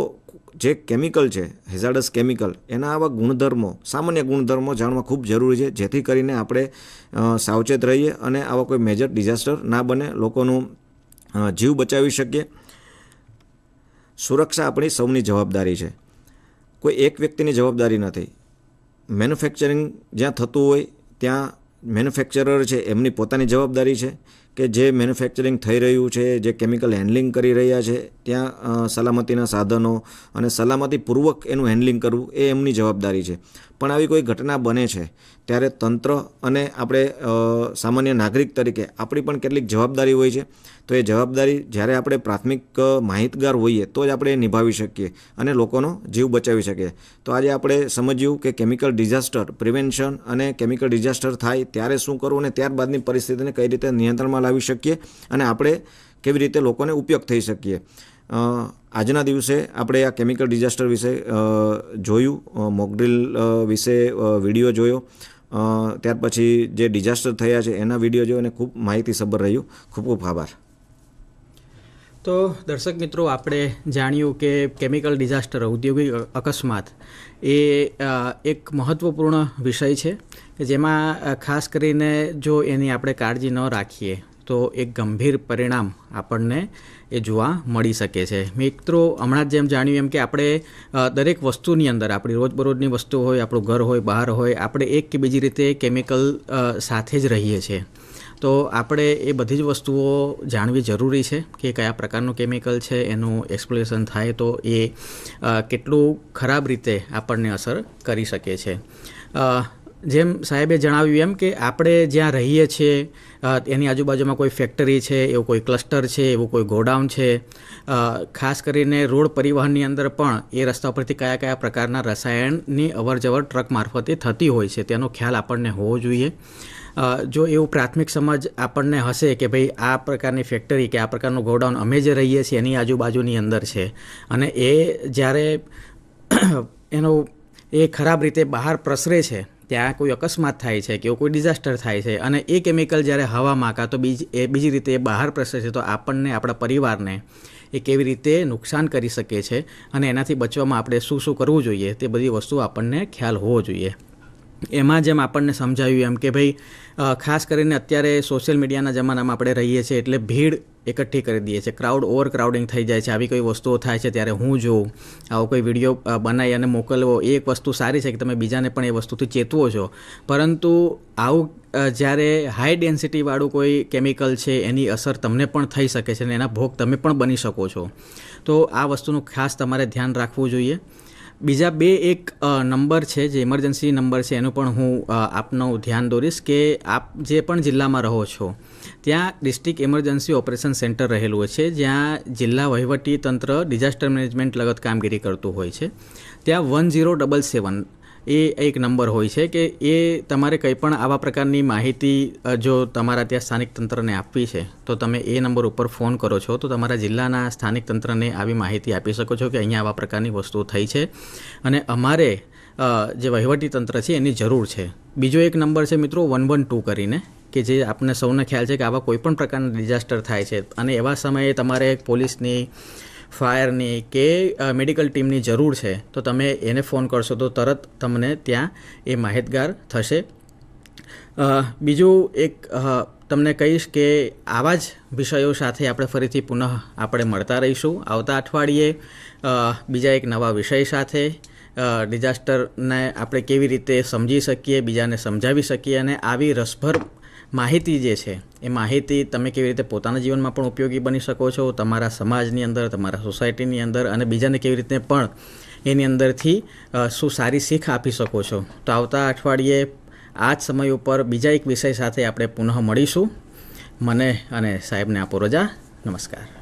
જે કેમિકલ છે હેઝાર્ડસ કેમિકલ, એના આવા ગુણધર્મો, સામાન્ય ગુણધર્મો જાણવા ખૂબ જરૂરી છે, જેથી કરીને આપણે સાવચેત રહીએ અને આવા કોઈ મેજર ડિઝાસ્ટર ના બને, લોકોનું જીવ બચાવી શકીએ. સુરક્ષા આપણી સૌની જવાબદારી છે, કોઈ એક વ્યક્તિની જવાબદારી નથી. મેન્યુફેક્ચરિંગ જ્યાં થતું હોય ત્યાં મેન્યુફેક્ચરર છે એમની પોતાની જવાબદારી છે કે જે મેન્યુફેક્ચરિંગ થઈ રહ્યું છે, જે કેમિકલ હેન્ડલિંગ કરી રહ્યા છે ત્યાં સલામતીના સાધનો અને સલામતીપૂર્વક એનું હેન્ડલિંગ કરવું એ એમની જવાબદારી છે. પણ આવી કોઈ ઘટના બને છે ત્યારે તંત્ર અને આપણે સામાન્ય નાગરિક તરીકે આપણી પણ કેટલીક જવાબદારી હોય છે. તો એ જવાબદારી જ્યારે આપણે પ્રાથમિક માહિતગાર હોઈએ તો જ આપણે નિભાવી શકીએ અને લોકોનો જીવ બચાવી શકીએ. તો આજે આપણે સમજ્યું કે કેમિકલ ડિઝાસ્ટર પ્રિવેન્શન અને કેમિકલ ડિઝાસ્ટર થાય ત્યારે શું કરવું અને ત્યારબાદની પરિસ્થિતિને કઈ રીતે નિયંત્રણમાં લાવી શકીએ અને આપણે કેવી રીતે લોકોને ઉપયોગ થઈ શકીએ. આજના દિવસે આપણે આ કેમિકલ ડિઝાસ્ટર વિશે જોયું, મોકડ્રીલ વિશે વિડીયો જોયો, ત્યાર પછી જે ડિઝાસ્ટર થયા છે એના વિડીયો જોયો અને ખૂબ માહિતીસભર રહ્યું. ખૂબ ખૂબ આભાર. તો દર્શક મિત્રો, આપણે જાણ્યું કે કેમિકલ ડિઝાસ્ટર, ઔદ્યોગિક અકસ્માત એ એક મહત્ત્વપૂર્ણ વિષય છે કે જેમાં ખાસ કરીને જો એની આપણે કાળજી ન રાખીએ તો એક ગંભીર પરિણામ આપણને એ જોવા મળી શકે છે. મિત્રો, હમણાં જ જેમ જાણ્યું એમ કે આપણે દરેક વસ્તુની અંદર, આપણી રોજબરોજની વસ્તુ હોય, આપણું ઘર હોય, બહાર હોય, આપણે એક કે બીજી રીતે કેમિકલ સાથે જ રહીએ છીએ. તો આપણે એ બધી જ વસ્તુઓ જાણવી જરૂરી છે કે કયા પ્રકારનું કેમિકલ છે, એનું એક્સપ્લોરેશન થાય તો એ કેટલું ખરાબ રીતે આપણને અસર કરી શકે છે. જેમ સાહેબે જણાવ્યું એમ કે આપણે જ્યાં રહીએ છીએ એની આજુબાજુમાં કોઈ ફેક્ટરી છે, એવું કોઈ ક્લસ્ટર છે, એવું કોઈ ગોડાઉન છે, ખાસ કરીને રોડ પરિવહનની અંદર પણ એ રસ્તા પરથી કયા કયા પ્રકારના રસાયણની અવરજવર ટ્રક મારફતે થતી હોય છે તેનો ખ્યાલ આપણને હોવો જોઈએ. જો એવું પ્રાથમિક સમજ આપણને હશે કે ભાઈ આ પ્રકારની ફેક્ટરી કે આ પ્રકારનું ગોડાઉન અમે જે રહીએ છીએ એની આજુબાજુની અંદર છે અને એ જ્યારે એનો એ ખરાબ રીતે બહાર પ્રસરે છે, ત્યાં કોઈ અકસ્માત થાય છે કે કોઈ ડિઝાસ્ટર થાય છે અને એ કેમિકલ જ્યારે હવામાં કાં તો બીજી રીતે બહાર પ્રસરે છે તો આપણને, આપણા પરિવારને એ કેવી રીતે નુકસાન કરી શકે છે અને એનાથી બચવામાં આપણે શું શું કરવું જોઈએ તે બધી વસ્તુ આપણને ખ્યાલ હોવો જોઈએ. એમાં જેમ આપણને સમજાવ્યું એમ કે ભાઈ ખાસ કરીને અત્યારે સોશિયલ મીડિયાના જમાનામાં આપણે રહીએ છીએ એટલે ભીડ એકઠી કરી દઈએ છીએ, ઓવર ક્રાઉડિંગ થઈ જાય છે. આવી કોઈ વસ્તુઓ થાય છે ત્યારે હું જોઉં, આવો કોઈ વિડીયો બનાવી અને મોકલવો એ એક વસ્તુ સારી છે કે તમે બીજાને પણ એ વસ્તુથી ચેતવો છો. પરંતુ આવું જ્યારે હાઈ ડેન્સિટીવાળું કોઈ કેમિકલ છે એની અસર તમને પણ થઈ શકે છે અને એના ભોગ તમે પણ બની શકો છો. તો આ વસ્તુનું ખાસ તમારે ધ્યાન રાખવું જોઈએ. બીજા એક નંબર છે જે ઇમરજન્સી નંબર છે એનું પણ હું આપનું ધ્યાન દોરીશ કે આપ જે પણ જિલ્લામાં રહો છો ત્યાં ડિસ્ટ્રિક્ટ ઇમરજન્સી ઓપરેશન સેન્ટર રહેલું હોય છે, જ્યાં જિલ્લા વહીવટી તંત્ર ડિઝાસ્ટર મેનેજમેન્ટ લગત કામગીરી કરતું હોય છે. ત્યાં 1077 એ એક નંબર હોય છે કે એ તમારે કંઈ પણ આવા પ્રકારની માહિતી જો તમારા ત્યાં સ્થાનિક તંત્રને આપવી છે તો તમે એ નંબર ઉપર ફોન કરો છો તો તમારા જિલ્લાના સ્થાનિક તંત્રને આવી માહિતી આપી શકો છો કે અહીંયા આવા પ્રકારની વસ્તુઓ થઈ છે અને અમારે જે વહીવટી તંત્ર છે એની જરૂર છે. બીજો એક નંબર છે મિત્રો 112 કરીને, કે જે આપને સૌને ખ્યાલ છે કે આવા કોઈપણ પ્રકારના ડિઝાસ્ટર થાય છે અને એવા સમયે તમારે પોલીસની, ફાયરની કે મેડિકલ ટીમની જરૂર છે તો તમે એને ફોન કરશો તો તરત તમને ત્યાં એ માહિતગાર થશે. બીજું એક તમને કહીશ કે આવા જ વિષયો સાથે આપણે ફરીથી પુનઃ આપણે મળતા રહીશું આવતા અઠવાડિયે બીજા એક નવા વિષય સાથે. ડિઝાસ્ટરને આપણે કેવી રીતે સમજી શકીએ, બીજાને સમજાવી શકીએ અને આવી રસભર માહિતી જે છે એ માહિતી તમે કેવી રીતે પોતાના જીવનમાં પણ ઉપયોગી બની શકો છો, તમારા સમાજની અંદર, તમારા સોસાયટીની અંદર અને બીજાને કેવી રીતે પણ એની અંદરથી શું સારી શીખ આપી શકો છો. તો આવતા અઠવાડિયે આ જ સમય ઉપર બીજા એક વિષય સાથે આપણે પુનઃ મળીશું. મને અને સાહેબને આપો રજા. નમસ્કાર.